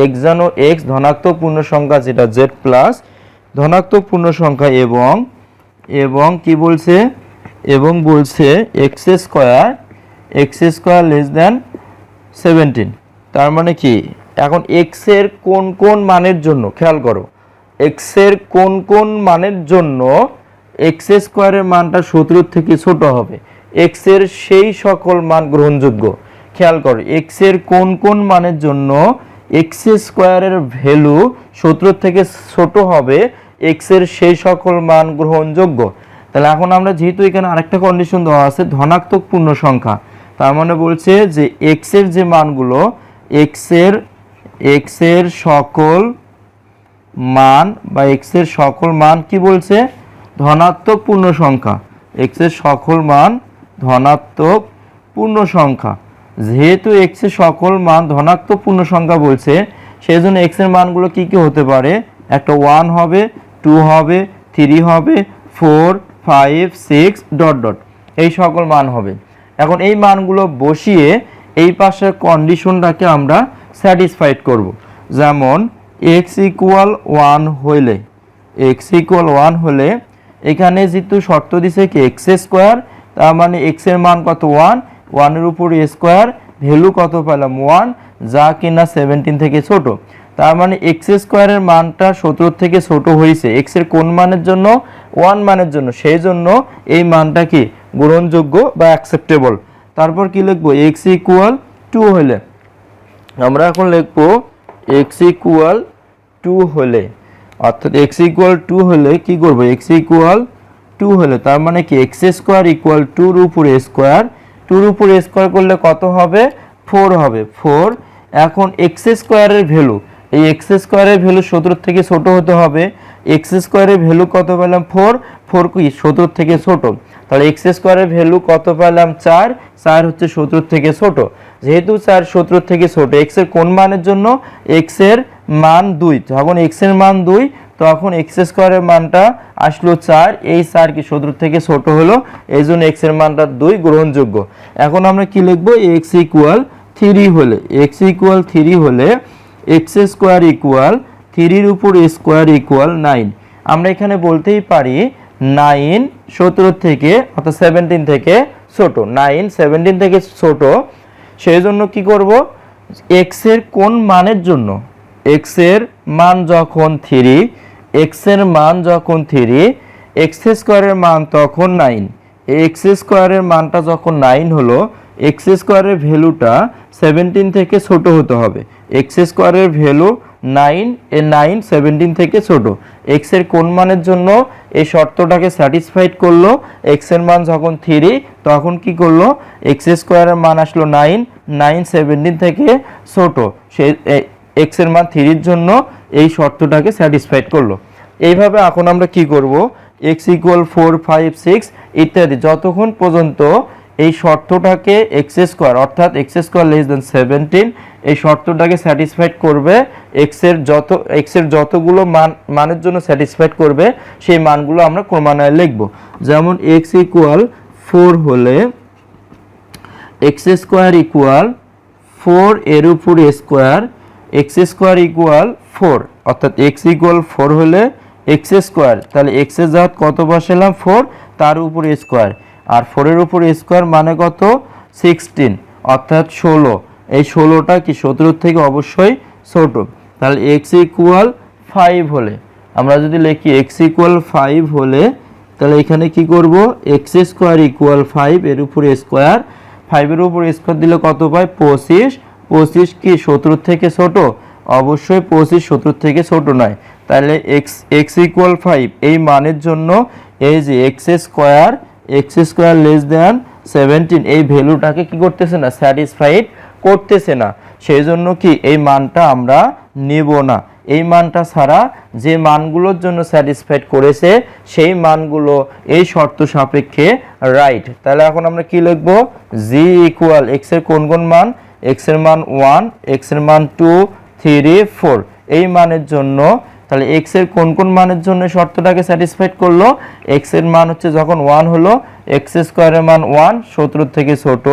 x যেন x ধনাত্মক পূর্ণ সংখ্যা যেটা z প্লাস, ধনাত্মক পূর্ণ সংখ্যা এবং কি বলছে, এবং বলছে x স্কয়ার লেস দ্যান 17। তার মানে কি, এখন x এর কোন কোন মানের জন্য খেয়াল করো, x এর কোন কোন মানের জন্য x স্কয়ারের মানটা 17 থেকে ছোট হবে, x এর সেই সকল মান গ্রহণযোগ্য। খেয়াল করো x এর কোন কোন মানের জন্য x স্কয়ারের ভ্যালু 17 থেকে ছোট হবে, x এর সেই সকল মান গ্রহণযোগ্য। তাহলে এখন আমরা যেহেতু এখানে আরেকটা কন্ডিশন দেওয়া আছে ধনাত্মক পূর্ণ সংখ্যা, তার মানে বলছে যে x এর যে মানগুলো x এর সকল মান বা x এর সকল মান কি বলছে, ধনাত্মক পূর্ণ সংখ্যা। x এর সকল মান ধনাত্মক পূর্ণ সংখ্যা। যেহেতু x এর সকল মান ধনাত্মক পূর্ণ সংখ্যা বলছে, সেই জন্য x এর মানগুলো কি কি হতে পারে, একটা 1 হবে, 2 হবে, 3 হবে, 4, 5, 6 ডট ডট, এই সকল মান হবে। এখন এই মানগুলো বসিয়ে এই পাশের কন্ডিশনটাকে আমরা স্যাটিসফাইড করব। যেমন x ইকুয়াল 1 হলে এখানে যেহেতু শর্ত দিছে কি x স্কয়ার, তার মানে x এর মান কত 1, 1 এর উপর স্কয়ার, ভ্যালু কত পেলাম 1, যা কিনা 17 থেকে ছোট। তার মানে x স্কয়ারের মানটা 17 থেকে ছোট হয়েছে x এর কোন মানের জন্য, 1 মানের জন্য, সেই জন্য এই মানটা কি গ্রহণযোগ্য বা অ্যাকসেপ্টেবল। তারপর কি লিখব, x ইকুয়াল 2 হলে আমরা এখন লিখব x ইকুয়াল 2 হলে, অর্থাৎ x ইকুয়াল 2 হলে কি করব, x ইকুয়াল 2 হলে তার মানে কি x স্কয়ার ইকুয়াল 2 এর উপর স্কয়ার, 2 এর উপর স্কয়ার করলে কত হবে, 4 হবে, 4। এখন x স্কয়ারের ভ্যালু, এই x স্কয়ারের ভ্যালু 17 থেকে ছোট হতে হবে, x স্কয়ারের ভ্যালু কত পেলাম 4, 4 কি 17 থেকে ছোট, তাহলে x স্কয়ারের ভ্যালু কত পেলাম 4, 4 হচ্ছে 17 থেকে ছোট। যেহেতু 4 17 থেকে ছোট, x এর কোন মানের জন্য, x এর মান 2, যখন x এর মান 2 তখন x স্কয়ারের মানটা আসলো 4, এই 4 কি 17 থেকে ছোট হলো, এই জন্য x এর মানটা 2 গ্রহণযোগ্য। এখন আমরা কি লিখব, x ইকুয়াল 3 হলে, x ইকুয়াল 3 হলে x স্কয়ার ইকুয়াল 3 এর উপর স্কয়ার ইকুয়াল 9। আমরা এখানে বলতেই পারি 9 17 থেকে অর্থাৎ 17 থেকে ছোট, 9 17 থেকে ছোট। সেই জন্য কি করব, x এর কোন মানের জন্য, x এর মান যখন 3, x এর মান যখন 3, x স্কয়ারের মান তখন 9, x স্কয়ারের মানটা যখন 9 হলো, x স্কয়ারের ভ্যালুটা 17 থেকে ছোট হতে হবে, x স্কয়ারের ভ্যালু 9, এ 9 17 থেকে ছোট। x এর কোন মানের জন্য এই শর্তটাকে স্যাটিসফাইড করলো, x এর মান যখন 3 তখন কি করলো, x স্কয়ারের মান আসলো 9, 9 17 থেকে ছোট, সেই x এর মান 3 এর জন্য এই শর্তটাকে স্যাটিসফাইড করলো। এইভাবে এখন আমরা কি করব, x ইকুয়াল 4, 5, 6 ইত্যাদি যতক্ষণ পর্যন্ত এই শর্তটাকে এক্স স্কোয়ার অর্থাৎ এক্স স্কোয়ার লেস দেন 17 এই শর্তটাকে স্যাটিসফাইড করবে, এক্স এর যতগুলো মানের জন্য স্যাটিসফাইড করবে সেই মানগুলো আমরা ক্রমান্বয়ে লিখব। যেমন এক্স ইকুয়াল 4 হলে এক্স স্কোয়ার ইকুয়াল 4 এর উপর স্কোয়ার এক্স স্কোয়ার ইকুয়াল 4, অর্থাৎ এক্স ইকুয়াল 4 হলে এক্স স্কোয়ার, তাহলে এক্স এর জাত কত বসালাম 4, তার উপর স্কোয়ার, আর 4 এর উপর স্কোয়ার মানে কত 16, অর্থাৎ 16। এই 16টা কি 17 থেকে অবশ্যই ছোট। তাহলে এক্স ইকুয়াল 5 হলে আমরা যদি লিখি এক্স ইকুয়াল 5 হলে তাহলে এখানে কি করব, এক্স স্কোয়ার ইকুয়াল 5 এর উপর স্কোয়ার, 5 এর উপর স্কোয়ার দিলে কত পাই 25, 25 কি 17 থেকে ছোট, অবশ্যই 25 17 থেকে ছোট নয়। তাহলে এক্স ইকুয়াল 5 এই মানের জন্য এই যে এক্স স্কোয়ার লেস দেন 17 এই ভ্যালুটাকে কি করতেছে না, স্যাটিসফাইড করতেছে না, সেই জন্য কি এই মানটা আমরা নেব না। এই মানটা ছাড়া যে মানগুলোর জন্য স্যাটিসফাইড করেছে সেই মানগুলো এই শর্ত সাপেক্ষে রাইট। তাহলে এখন আমরা কি লিখব, জি ইকুয়াল এক্স এর কোন কোন মান, এক্স এর মান 1, এক্স এর মান 2, 3, 4 এই মানের জন্য, তাহলে এক্স এর কোন কোন মানের জন্য শর্তটাকে স্যাটিসফাইড করলো, এক্স এর মান হচ্ছে যখন 1 হলো এক্স স্কোয়ারের মান 1 17 থেকে ছোট,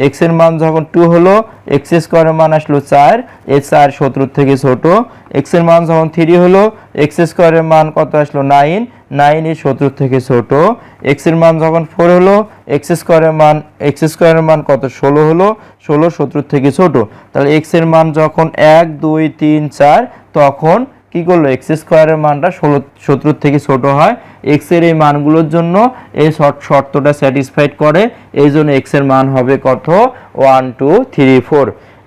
এক্স এর মান যখন 2 হলো এক্স স্কোয়ারের মান আসলো 4, এই 4 17 থেকে ছোট, এক্স এর মান যখন 3 হলো এক্স স্কোয়ারের মান কত আসলো 9, 9 এই 17 থেকে ছোট, এক্স এর মান যখন 4 হলো এক্স স্কোয়ারের মান কত 16 হলো, 16 17 থেকে ছোট। তাহলে এক্স এর মান যখন 1 2 3 4 তখন কি করলো, এক্স স্কোয়ারের মানটা 17 থেকে ছোট হয়। এক্স এর এই মানগুলোর জন্য এই শর্তটা স্যাটিসফাইড করে, এই জন্য এক্স এর মান হবে কত 1 2 3 4।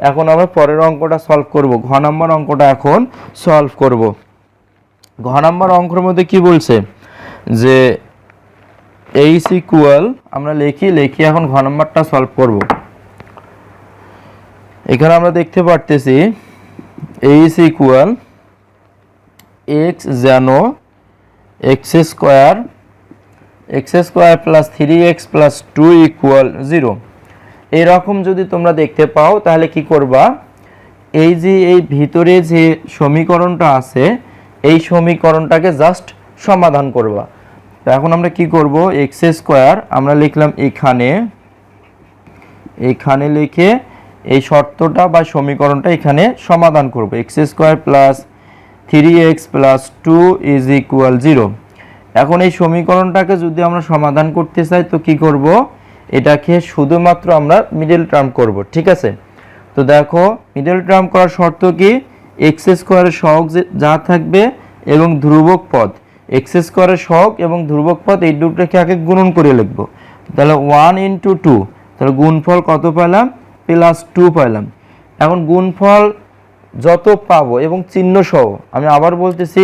এখন আমরা পরের অঙ্কটা সলভ করব, ঘ নম্বর অঙ্কটা এখন সলভ করব। ঘ নম্বর অঙ্কের মধ্যে কি বলছে যে এইচ ইকুয়াল, আমরা লিখি এখন ঘ নম্বরটা সলভ করব। এখানে আমরা দেখতে পারতেছি এইচ ইকুয়াল এক্স যেন x square plus 3x plus 2 equal 0 এরকম যদি তোমরা দেখতে পাও তাহলে কি করবা, এই যে এই ভিতরে যে সমীকরণটা আছে এই সমীকরণটাকে জাস্ট সমাধান করবা। তো এখন আমরা কি করব, এক্স স্কোয়ার আমরা লিখলাম এখানে লিখে এই শর্তটা বা সমীকরণটা এখানে সমাধান করব, x square plus 3x plus 2 is equal 0। এখন এই সমীকরণটাকে যদি আমরা সমাধান করতে চাই তো কি করব, এটাকে শুধুমাত্র আমরা মিডল টার্ম করব, ঠিক আছে। তো দেখো মিডল টার্ম করার শর্ত কি, এক্স স্কোয়ারের সহগ যা থাকবে এবং ধ্রুবক পদ, এক্স স্কোয়ারের সহগ এবং ধ্রুবক পদ এই দুটোকে আগে গুণন করে লিখব। তাহলে 1 × 2, তাহলে গুণফল কত পেলাম প্লাস 2 পেলাম। এখন গুণফল যত পাবো এবং চিহ্ন সহ, আমি আবার বলতেছি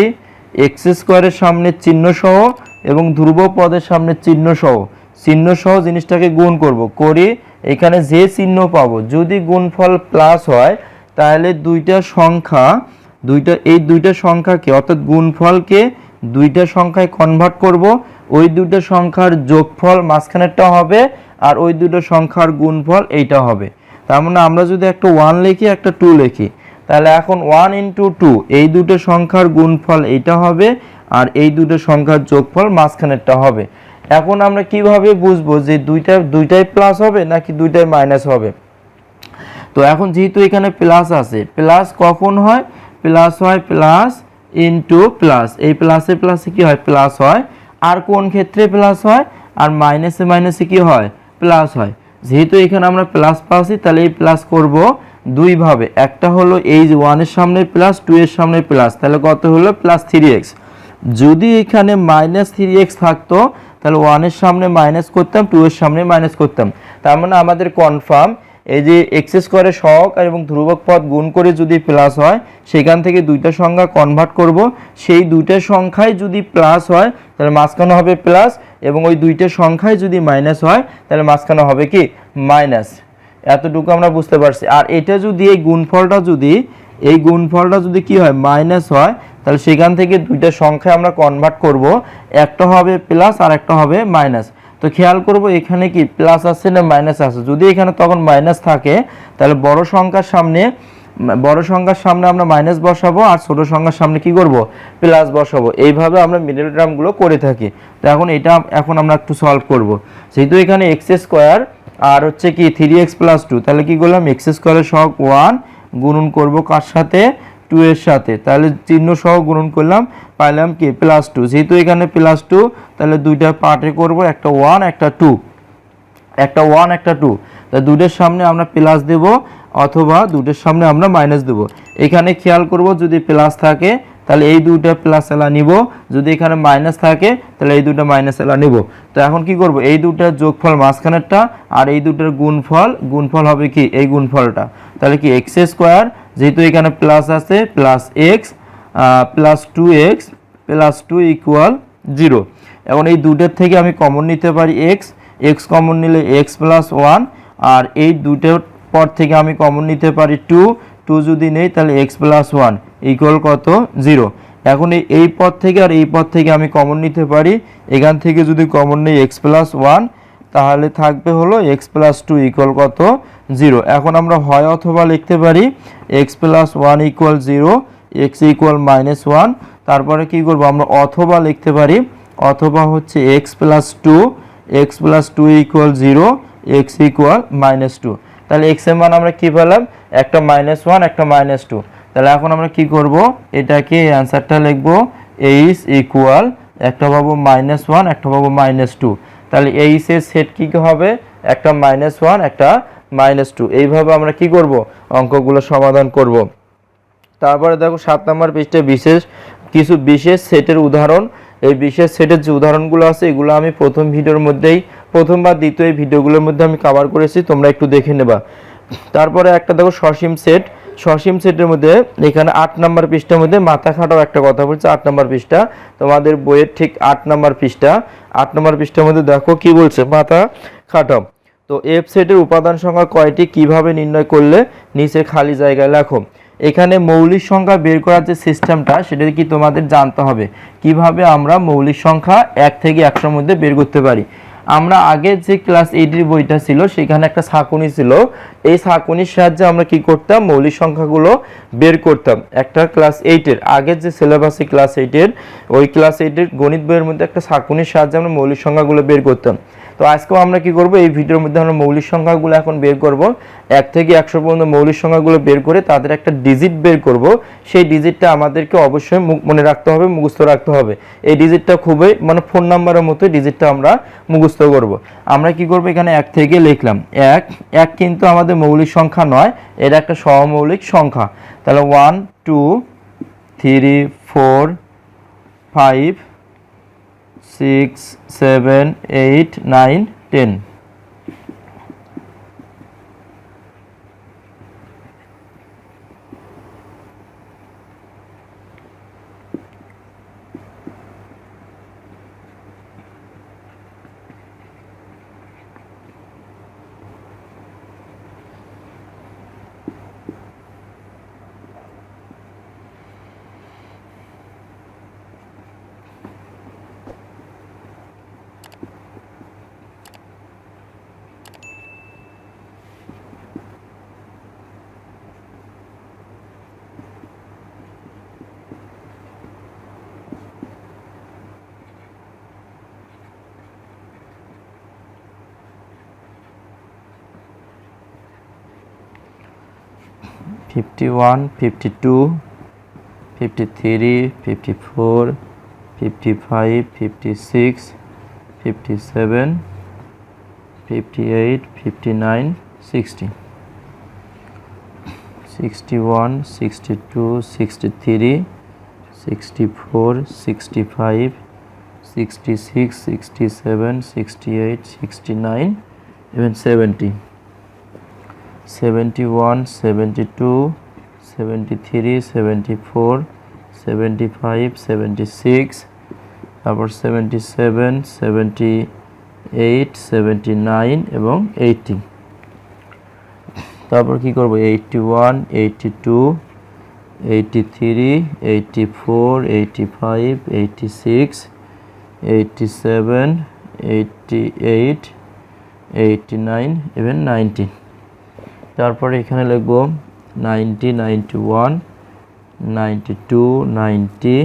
এক্স স্কোয়ারের সামনে চিহ্ন সহ এবং ধ্রুবক পদের সামনে চিহ্ন সহ জিনিসটাকে গুণ করব, করি এখানে যে চিহ্ন পাবো যদি গুণফল প্লাস হয় তাহলে দুইটা সংখ্যাকে অর্থাৎ গুণফলকে দুইটা সংখ্যায় কনভার্ট করব, ওই দুটো সংখ্যার যোগফল মাঝখানেরটা হবে আর ওই দুটো সংখ্যার গুণফল এইটা হবে। তার মানে আমরা যদি একটা 1 লিখি একটা 2 লিখি তাহলে এখন 1 × 2 এই দুটো সংখ্যার গুণফল এইটা হবে আর এই দুটো সংখ্যার যোগফল মাঝখানেরটা হবে। এখন আমরা কিভাবে বুঝবো যে দুইটাই প্লাস হবে নাকি দুইটাই মাইনাস হবে। তো এখন যেহেতু এখানে প্লাস আছে, প্লাস কখন হয়, প্লাস হয় প্লাস ইনটু প্লাস, এই প্লাসে প্লাসে কি হয় প্লাস হয়, আর কোন ক্ষেত্রে প্লাস হয়, আর মাইনাসে কি হয় প্লাস হয়। যেহেতু এখানে আমরা প্লাস পাচ্ছি তাহলে এই প্লাস করব দুই ভাবে, একটা হলো এই যে 1 এর সামনে প্লাস 2 এর সামনে প্লাস, তাহলে কত হলো প্লাস 3x। যদি এখানে মাইনাস 3x থাকতো তাহলে 1 এর সামনে মাইনাস করতাম, 2 এর সামনে মাইনাস করতাম। তার মানে আমাদের কনফার্ম এই যে এক্স স্কোয়ারের সহগ এবং ধ্রুবক পদ গুণ করে যদি প্লাস হয় সেখান থেকে দুইটা সংখ্যা কনভার্ট করব, সেই দুইটা সংখ্যায় যদি প্লাস হয় তাহলে মাঝখানে হবে প্লাস এবং ওই দুইটা সংখ্যায় যদি মাইনাস হয় তাহলে মাঝখানে হবে কি মাইনাস। এতটুকু আমরা বুঝতে পারছি। আর এটা যদি এই গুণফলটা যদি কি হয় মাইনাস হয় তাহলে সেখান থেকে দুইটা সংখ্যা আমরা কনভার্ট করব, একটা হবে প্লাস আর একটা হবে মাইনাস। তো খেয়াল করব এখানে কি প্লাস আছে না মাইনাস আছে। যদি এখানে তখন মাইনাস থাকে তাহলে বড় সংখ্যার সামনে আমরা মাইনাস বসাবো, আর ছোট সংখ্যার সামনে কি করব প্লাস বসাবো। এইভাবে আমরা মিডল টার্মগুলো করে থাকি। তো এখন আমরা একটু সলভ করব। যেহেতু এখানে এক্স স্কোয়ার আর হচ্ছে কি 3x + 2, তাহলে কি করলাম এক্স স্কোয়ারের সহগ 1 গুণন করব কার সাথে 2 এর সাথে, তাহলে চিহ্ন সহ গুণন করলাম, পাইলাম কি +2। যেহেতু এখানে +2 তাহলে দুইটা পার্টে করব, একটা 1 একটা 2, একটা 1 একটা 2। তা দুটোর সামনে আমরা প্লাস দেব অথবা দুটোর সামনে আমরা মাইনাস দেব। এখানে খেয়াল করব যদি প্লাস থাকে তাহলে এই দুটো প্লাস এলা নিব, যদি এখানে মাইনাস থাকে তাহলে এই দুটো মাইনাস এলা নিব। তো এখন কি করব এই দুটোর যোগফল মাঝখানেরটা আর এই দুটোর গুণফল হবে কি এই গুণফলটা, তাহলে কি এক্স স্কোয়ার যেহেতু এখানে প্লাস আছে plus x plus 2x plus 2 = 0। এখন এই দুটোর থেকে আমি কমন নিতে পারি এক্স কমন নিলে x + 1, আর এই দুটোর পর থেকে আমি কমন নিতে পারি 2 যদি নেই তাহলে x + 1 = কত 0। এখন এই পদ থেকে আর এই পদ থেকে আমি কমন নিতে পারি, এখান থেকে যদি কমন নেই x + 1 তাহলে থাকবে হলো x + 2 = কত 0। এখন আমরা হয় অথবা লিখতে পারি x + 1 = 0, x = -1, তারপরে কি করব আমরা অথবা লিখতে পারি, অথবা হচ্ছে x + 2 = 0, x = -2। তাহলে x এর মান আমরা কি পেলাম একটা -1 একটা -2। তাহলে এখন আমরা কি করব এটাকে অ্যানসারটা লিখব h একটা পাবো -1 একটা পাবো -2। তাহলে h এর সেট কি হবে একটা -1 একটা -2। এইভাবে আমরা কি করব অঙ্কগুলো সমাধান করব। তারপরে দেখো 7 নম্বর পৃষ্ঠায় বিশেষ সেটের উদাহরণ। এই বিশেষ সেটের যে উদাহরণগুলো আছে এগুলো আমি প্রথম বা দ্বিতীয় ভিডিওগুলোর মধ্যে আমি কভার করেছি, তোমরা একটু দেখে নেবা। তারপরে একটা দেখো সসীম সেটের মধ্যে এখানে 8 নম্বর পৃষ্ঠার মধ্যে মাথা খাটাও একটা কথা বলছে। 8 নম্বর পৃষ্ঠা তোমাদের বইয়ের ঠিক 8 নম্বর পৃষ্ঠার মধ্যে দেখো কি বলছে মাথা খাটাও। তো এফ সেটের উপাদান সংখ্যা কয়টি, কিভাবে নির্ণয় করলে, নিচে খালি জায়গায় লেখো। এখানে মৌলিক সংখ্যা বের করার যে সিস্টেমটা সেটা কি তোমাদের জানতে হবে, কিভাবে আমরা মৌলিক সংখ্যা 1 থেকে 100 মধ্যে বের করতে পারি। আমরা আগে যে ক্লাস 8 এর বইটা ছিল সেখানে একটা ছাঁকুনি ছিল, এই ছাঁকুনির সাহায্যে আমরা কি করতাম মৌলিক সংখ্যাগুলো বের করতাম। একটা ক্লাস 8 এর আগের যে সিলেবাসে ক্লাস 8 এর ওই ক্লাস 8 এর গণিত বইয়ের মধ্যে একটা ছাঁকুনির সাহায্যে আমরা মৌলিক সংখ্যাগুলো বের করতাম। তো আজকেও আমরা কি করব এই ভিডিওর মধ্যে আমরা মৌলিক সংখ্যাগুলো এখন বের করব। 1 থেকে 100 পর্যন্ত মৌলিক সংখ্যাগুলো বের করে তাদের একটা ডিজিট বের করব। সেই ডিজিটটা আমাদেরকে অবশ্যই মনে রাখতে হবে, মুখস্থ রাখতে হবে। এই ডিজিটটা খুবই ফোন নাম্বারের মতো ডিজিটটা আমরা মুখস্থ করব। আমরা কি করব এখানে 1 থেকে লিখলাম, 1 কিন্তু আমাদের মৌলিক সংখ্যা নয়, এটা একটা সহমৌলিক সংখ্যা। তাহলে 1 2 3 4 5 6 7 8 9 10। (51, 52, 53, 54, 55, 56, 57, 58, 59, 60, 61, 62, 63, 64, 65, 66, 67, 68, 69, even 70, 71, 72, 73, 74, 75, 76, তারপর 77, 78, 79 এবং 80। তারপর কি করব 81, 82, 83, 84, 85, 86, 87, 88, 89, even 90। তারপরে এখানে লিখব 90, 91, 92, 90,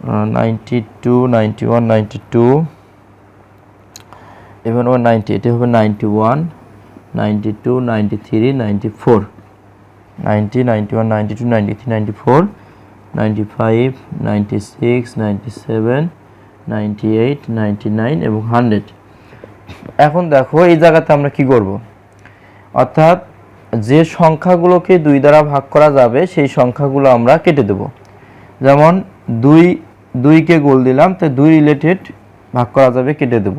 92, 91, 92, even 90, এটা হবে 91, 92, 93, 94, 90, 91, 92, 93, 94, 95, 96, 97, 98, 99 এবং 100। এখন দেখো এই জায়গাতে আমরা কি করব, অর্থাৎ যে সংখ্যাগুলোকে 2 দ্বারা ভাগ করা যাবে সেই সংখ্যাগুলো আমরা কেটে দেব। যেমন 2কে গোল দিলাম, তো 2 রিলেটেড ভাগ করা যাবে, কেটে দেব,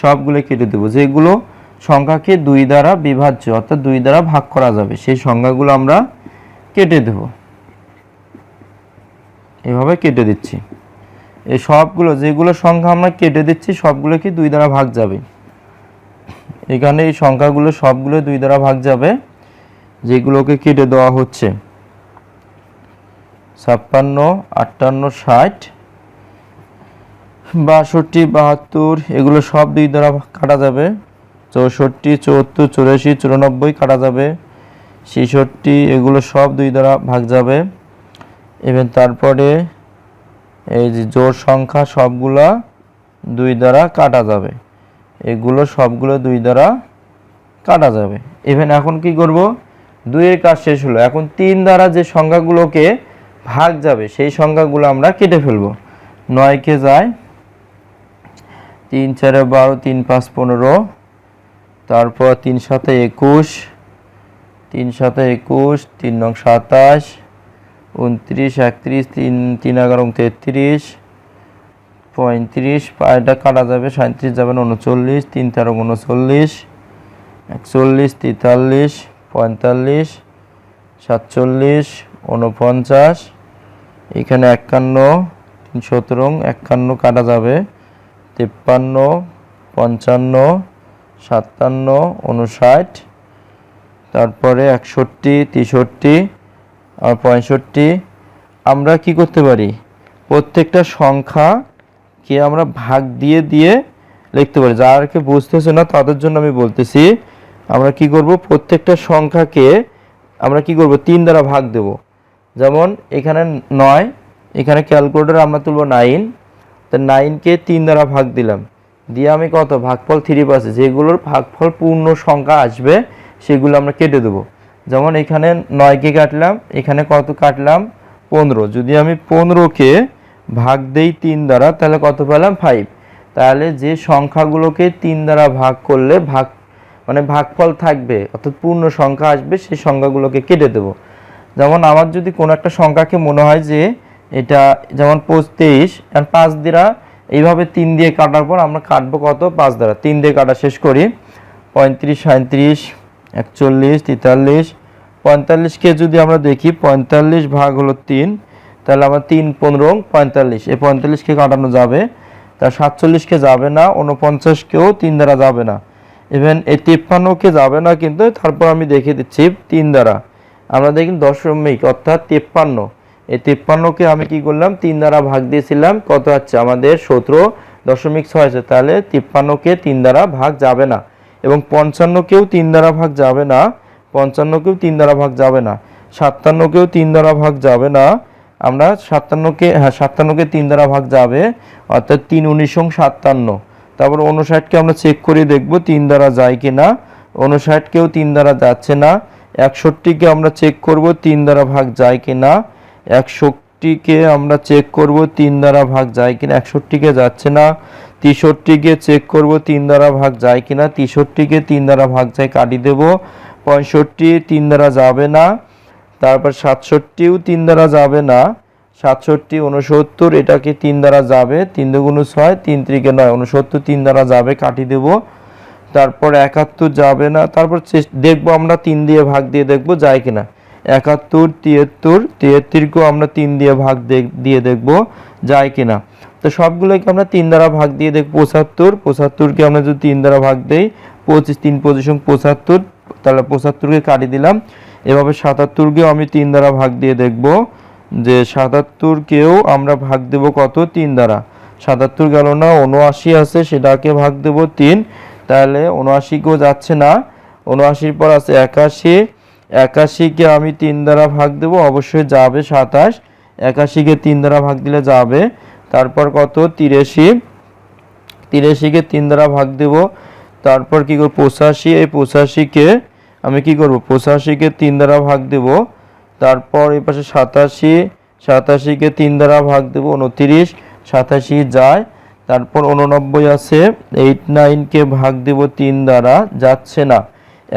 সবগুলো কেটে দেব। যেগুলো সংখ্যাকে 2 দ্বারা বিভাজ্য অর্থাৎ 2 দ্বারা ভাগ করা যাবে সেই সংখ্যাগুলো আমরা কেটে দেব। এভাবে কেটে দিচ্ছি। এই সবগুলো যেগুলো সংখ্যা আমরা কেটে দিচ্ছি সবগুলো কি 2 দ্বারা ভাগ যাবে। এখানে এই সংখ্যাগুলো সবগুলো 2 দ্বারা ভাগ যাবে, যেগুলোকে কেটে দেওয়া হচ্ছে 56, 58, 60, 62, 72 এগুলো সব 2 দ্বারা কাটা যাবে। 64, 74, 84, 94 কাটা যাবে। 66 এগুলো সব 2 দ্বারা ভাগ যাবে। এবং তারপরে এই যে জোড় সংখ্যা সবগুলা 2 দ্বারা কাটা যাবে, এগুলো সবগুলো 2 দ্বারা কাটা যাবে। ইভেন এখন কি করব, 2 এর কাজ শেষ হলো, এখন 3 দ্বারা যে সংখ্যাগুলোকে ভাগ যাবে সেই সংখ্যাগুলো আমরা কেটে ফেলব। 9 কে যায় 3 4 12, 3 5 15, তারপর 3 7 21, 3 7 21, 3 9 27, 29, 31, 3 11 33, 35, এটা কাটা যাবে, 37 যাবে না, 39, 3 13 39, 41, 43, 45, 47, 49, এখানে 51, 3 17, 51 কাটা যাবে, 53, 55, 57, 59, তারপরে 61, 63 আর 65। আমরা কি করতে পারি, প্রত্যেকটা সংখ্যাকে আমরা ভাগ দিয়ে দিয়ে লিখতে পারি। যারাকে বুঝতেছে না তাদের জন্য আমি বলতেছি, আমরা কি করব, প্রত্যেকটা সংখ্যাকে আমরা কি করব 3 দ্বারা ভাগ দেব। যেমন এখানে 9, এখানে ক্যালকুলেটর আমরা তুলব 9, তো 9কে 3 দ্বারা ভাগ দিলাম, দিয়ে আমি কত ভাগফল 3 পাচ্ছি। যেগুলোর ভাগফল পূর্ণ সংখ্যা আসবে সেগুলো আমরা কেটে দেব। যেমন এখানে 9কে কাটলাম, এখানে কত কাটলাম 15, যদি আমি 15কে ভাগ দেই 3 দ্বারা তাহলে কত পেলাম 5। তাহলে যে সংখ্যাগুলোকে 3 দ্বারা ভাগ করলে ভাগফল থাকবে অর্থাৎ পূর্ণ সংখ্যা আসবে সেই সংখ্যাগুলোকে কেটে দেব। যেমন আমার যদি কোনো একটা সংখ্যাকে মনে হয় যে এটা যেমন 25, আর 5 দ্বারা এইভাবে 3 দিয়ে কাটার পর আমরা কাটবো কত 5 দ্বারা, 3 দিয়ে কাটা শেষ করি। 35, 37, 41, 43, 45কে যদি আমরা দেখি 45 ভাগ হলো 3, তাহলে আমরা 3 15 45, এই 45কে কাটানো যাবে, তার 47কে যাবে না, 49কেও 3 দ্বারা যাবে না, ইভেন এই 53কে যাবে না। কিন্তু তারপর আমি দেখে দিচ্ছি 3 দ্বারা, আমরা দেখি দশমিক অর্থাৎ 53, এই 53কে আমি কি করলাম 3 দ্বারা ভাগ দিয়েছিলাম, কত হচ্ছে আমাদের 17.6, তাহলে 53কে 3 দ্বারা ভাগ যাবে না। এবং 55কেও 3 দ্বারা ভাগ যাবে না, 55কেও 3 দ্বারা ভাগ যাবে না, 57কেও 3 দ্বারা ভাগ যাবে না। আমরা 57কে 3 দ্বারা ভাগ যাবে, অর্থাৎ 3 19 57। তারপর 59কে আমরা চেক করে দেখব 3 দ্বারা যায় কিনা, 59কেও 3 দ্বারা যাচ্ছে না। 61কে আমরা চেক করব 3 দ্বারা ভাগ যায় কিনা, 61কে আমরা চেক করব 3 দ্বারা ভাগ যায় কিনা, 61কে যাচ্ছে না। 63কে চেক করব 3 দ্বারা ভাগ যায় কিনা, 63কে 3 দ্বারা ভাগ যায়, কাটি দেব। 65 3 দ্বারা যাবে না। তারপর 67ও 3 দ্বারা যাবে না, 67 69 এটাকে 3 দ্বারা যাবে, 3 দুগুণ 6, 3 3 9, 69 3 দ্বারা যাবে, কাটি দেব। তারপর 71 যাবে না। তারপর দেখবো আমরা 3 দিয়ে ভাগ দিয়ে দেখবো যায় কিনা, 71 73, 73কেও আমরা 3 দিয়ে ভাগ দিয়ে দেখবো যায় কিনা। তো সবগুলোকে আমরা 3 দ্বারা ভাগ দিয়ে দেখব। 75, 75কে আমরা যদি 3 দ্বারা ভাগ দেই, 25 3 25 75, তাহলে 75কে কাটি দিলাম। এভাবে 77কেও আমি 3 দ্বারা ভাগ দিয়ে দেখব যে 77কেও আমরা ভাগ দেব কত 3 দ্বারা, 77 গেল না, 79 আছে সেটাকে ভাগ দেব 3, তাহলে 79 কেও যাচ্ছে না। 79 পর আছে 81, 81 কে আমি 3 দ্বারা ভাগ দেব, অবশ্যই যাবে 27, 81 কে 3 দ্বারা ভাগ দিলে যাবে। তারপর কত 83, 83 কে 3 দ্বারা ভাগ দেব। তারপর কি করব 85, এই 85 কে আমি কি করব 85 কে 3 দ্বারা ভাগ দেব। তারপর এই পাশে 87, 87 কে 3 দ্বারা ভাগ দেব, 29, 87 যায়। তারপর 89 আছে, 89 কে ভাগ দেব 3 দ্বারা, যাচ্ছে না।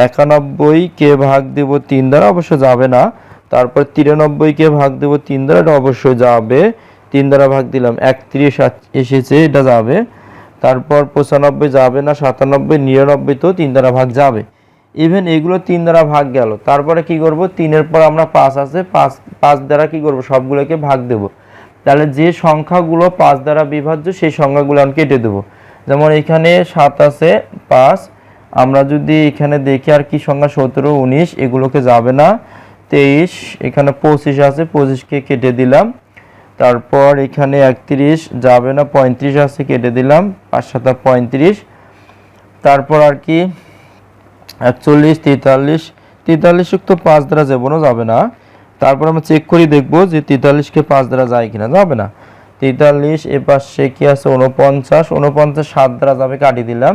91 কে ভাগ দেব 3 দ্বারা, অবশ্য যাবে না। তারপর 93 কে ভাগ দেব 3 দ্বারা, এটা অবশ্যই যাবে। 3 দ্বারা ভাগ দিলাম 31 এসেছে, এটা যাবে। তারপর 95 যাবে না, 97, 99 তো 3 দ্বারা ভাগ যাবে। ইভেন এগুলো 3 দ্বারা ভাগ গেল। তারপরে কি করব 3 এর পর আমরা 5 আছে, 5 দ্বারা কি করব সবগুলোকে ভাগ দেব। তাহলে যে সংখ্যাগুলো 5 দ্বারা বিভাজ্য সেই সংখ্যাগুলো আমি কেটে দেব। যেমন এখানে 7 আছে, 5, আমরা যদি এখানে দেখি আর কি সংখ্যা 17, 19 এগুলোকে যাবে না। 23, এখানে 25 আছে, 25 কে কেটে দিলাম। তারপর এখানে 31 যাবে না, 35 আছে, কেটে দিলাম, 5 7 35। তারপর আর কি 41, 43, 43 তো 5 দ্বারা যাবে না। তারপর আমরা চেক করি দেখব যে 43 কে 5 দ্বারা যায় কিনা, যাবে না। 43 এ পাশে কি আছে 49, 49 7 দ্বারা যাবে, কাটিয়ে দিলাম।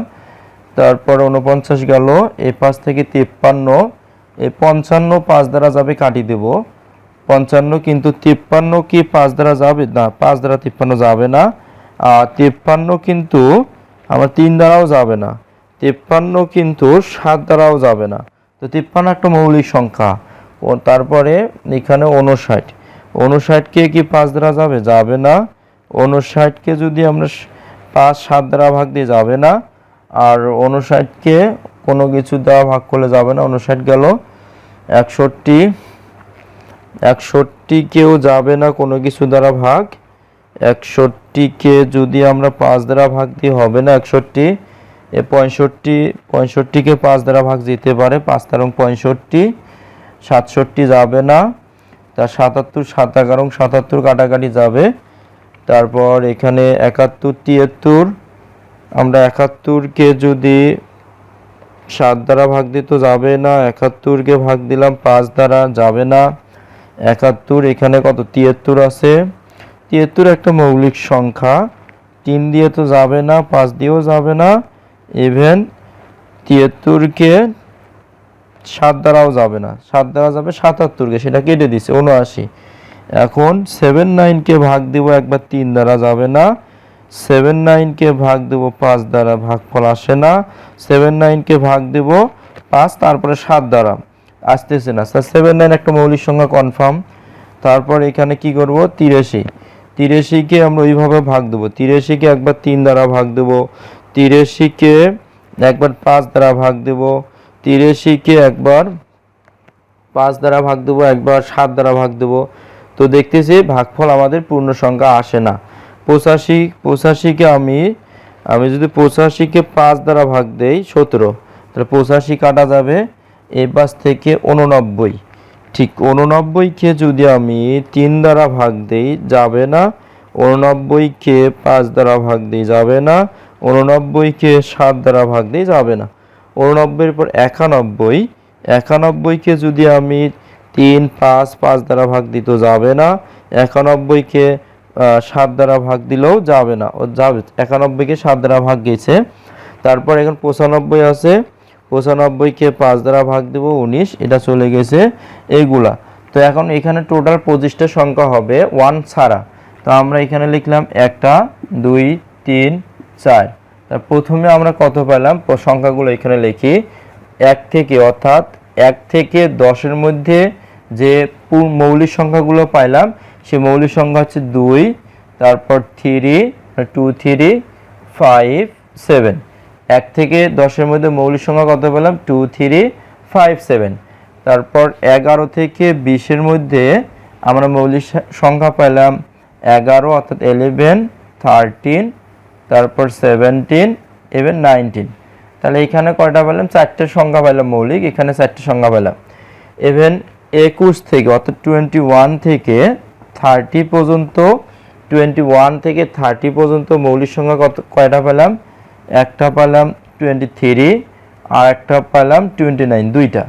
তারপর 49 গেল, এই পাশ থেকে 53, এই 55 5 দ্বারা যাবে, কাটিয়ে দেব 55, কিন্তু 53 কি 5 দ্বারা যাবে না, 5 দ্বারা 53 যাবে না। আর 53 কিন্তু আমার 3 দ্বারাও যাবে না, 53 কিন্তু 7 দ্বারাও যাবে না। তো 53 একটা মৌলিক সংখ্যা। তারপরে এখানে 59, 59 কে কি 5 দ্বারা যাবে, যাবে না। 59 কে যদি আমরা 5 7 দ্বারা ভাগ দিয়ে যাবে না। আর 59 কে কোনো কিছু দ্বারা ভাগ করলে যাবে না, 59 গেল। 61, 61 কেও যাবে না কোনো কিছু দ্বারা ভাগ। 61 কে যদি আমরা 5 দ্বারা ভাগ দিয়ে হবে না, 61। 65, 65 কে 5 দ্বারা ভাগ যেতে পারে, 5 তেরং 65। 67 যাবে না। তার 77, 7 11 77 কাটাকাটি যাবে। তারপর এখানে 71, 73, আমরা 71 কে যদি 7 দ্বারা ভাগ দিই তো যাবে না। 71 কে ভাগ দিলাম 5 দ্বারা, যাবে না। 71, এখানে কত 73 আছে, 73 একটা মৌলিক সংখ্যা, 3 দিয়ে তো যাবে না, 5 দিয়েও যাবে না। ইভেন 73 কে 7 দ্বারাও যাবে না, 7 দ্বারা যাবে 77 কে, সেটা কেটে দিছে 79। এখন 79 কে ভাগ দেব একবার, 3 দ্বারা যাবে না। 79 কে ভাগ দেব 5 দ্বারা, ভাগফল আসে না। 79 কে ভাগ দেব 5, তারপরে 7 দ্বারা, আসতেছে না। 79 একটা মৌলিক সংখ্যা কনফার্ম। তারপর এখানে কি করব 83, 83 কে আমরা ওইভাবে ভাগ দেব। 83 কে একবার 3 দ্বারা ভাগ দেব, 83 কে একবার 5 দ্বারা ভাগ দেব, 83 কে একবার 5 দ্বারা ভাগ দেব, একবার 7 দ্বারা ভাগ দেব। তো দেখতেছি ভাগফল আমাদের পূর্ণ সংখ্যা আসে না। 85 কে আমি যদি 85 কে 5 দ্বারা ভাগ দেই 17, তাহলে 85 কাটা যাবে। এই পাশ থেকে 89, ঠিক 89 কে যদি আমি 3 দ্বারা ভাগ দেই যাবে না। 89 কে 5 দ্বারা ভাগ দিই যাবে না। 89 কে 7 দ্বারা ভাগ দিই যাবে না। 89 এর পর 91, 91 কে যদি আমি 3 5 5 দ্বারা ভাগ দিই তো যাবে না। 91 কে 7 দ্বারা ভাগ দিলেও যাবে না, ও যাবে। 91 কে 7 দ্বারা ভাগ গেছে। তারপর এখন 95 আছে, 95 কে 5 দ্বারা ভাগ দেব 19, এটা চলে গেছে এইগুলা। তো এখন এখানে টোটাল 25টা সংখ্যা হবে 1 ছাড়া। তো আমরা এখানে লিখলাম 1 2 3 4। তার প্রথমে আমরা কত পেলাম সংখ্যাগুলো এখানে লিখি। 1 থেকে, অর্থাৎ 1 থেকে 10 এর মধ্যে যে মৌলিক সংখ্যাগুলো পাইলাম সেই মৌলিক সংখ্যা হচ্ছে 2, তারপর 3 2 3 5 7। 1 থেকে 10 এর মধ্যে মৌলিক সংখ্যা কত পেলাম 2 3 5 7। তারপর 11 থেকে 20 এর মধ্যে আমরা মৌলিক সংখ্যা পেলাম 11, অর্থাৎ 11 13, তারপর 17 এবং 19। তাহলে এখানে কয়টা পেলাম 4টে সংখ্যা পেলাম মৌলিক, এখানে 4টে সংখ্যা পেলাম। ইভেন 21 থেকে, অর্থাৎ 21 থেকে 30 পর্যন্ত, 21 থেকে 30 পর্যন্ত মৌলিক সংখ্যা কয়টা পেলাম? একটা পেলাম 23 আর একটা পেলাম 29, দুইটা।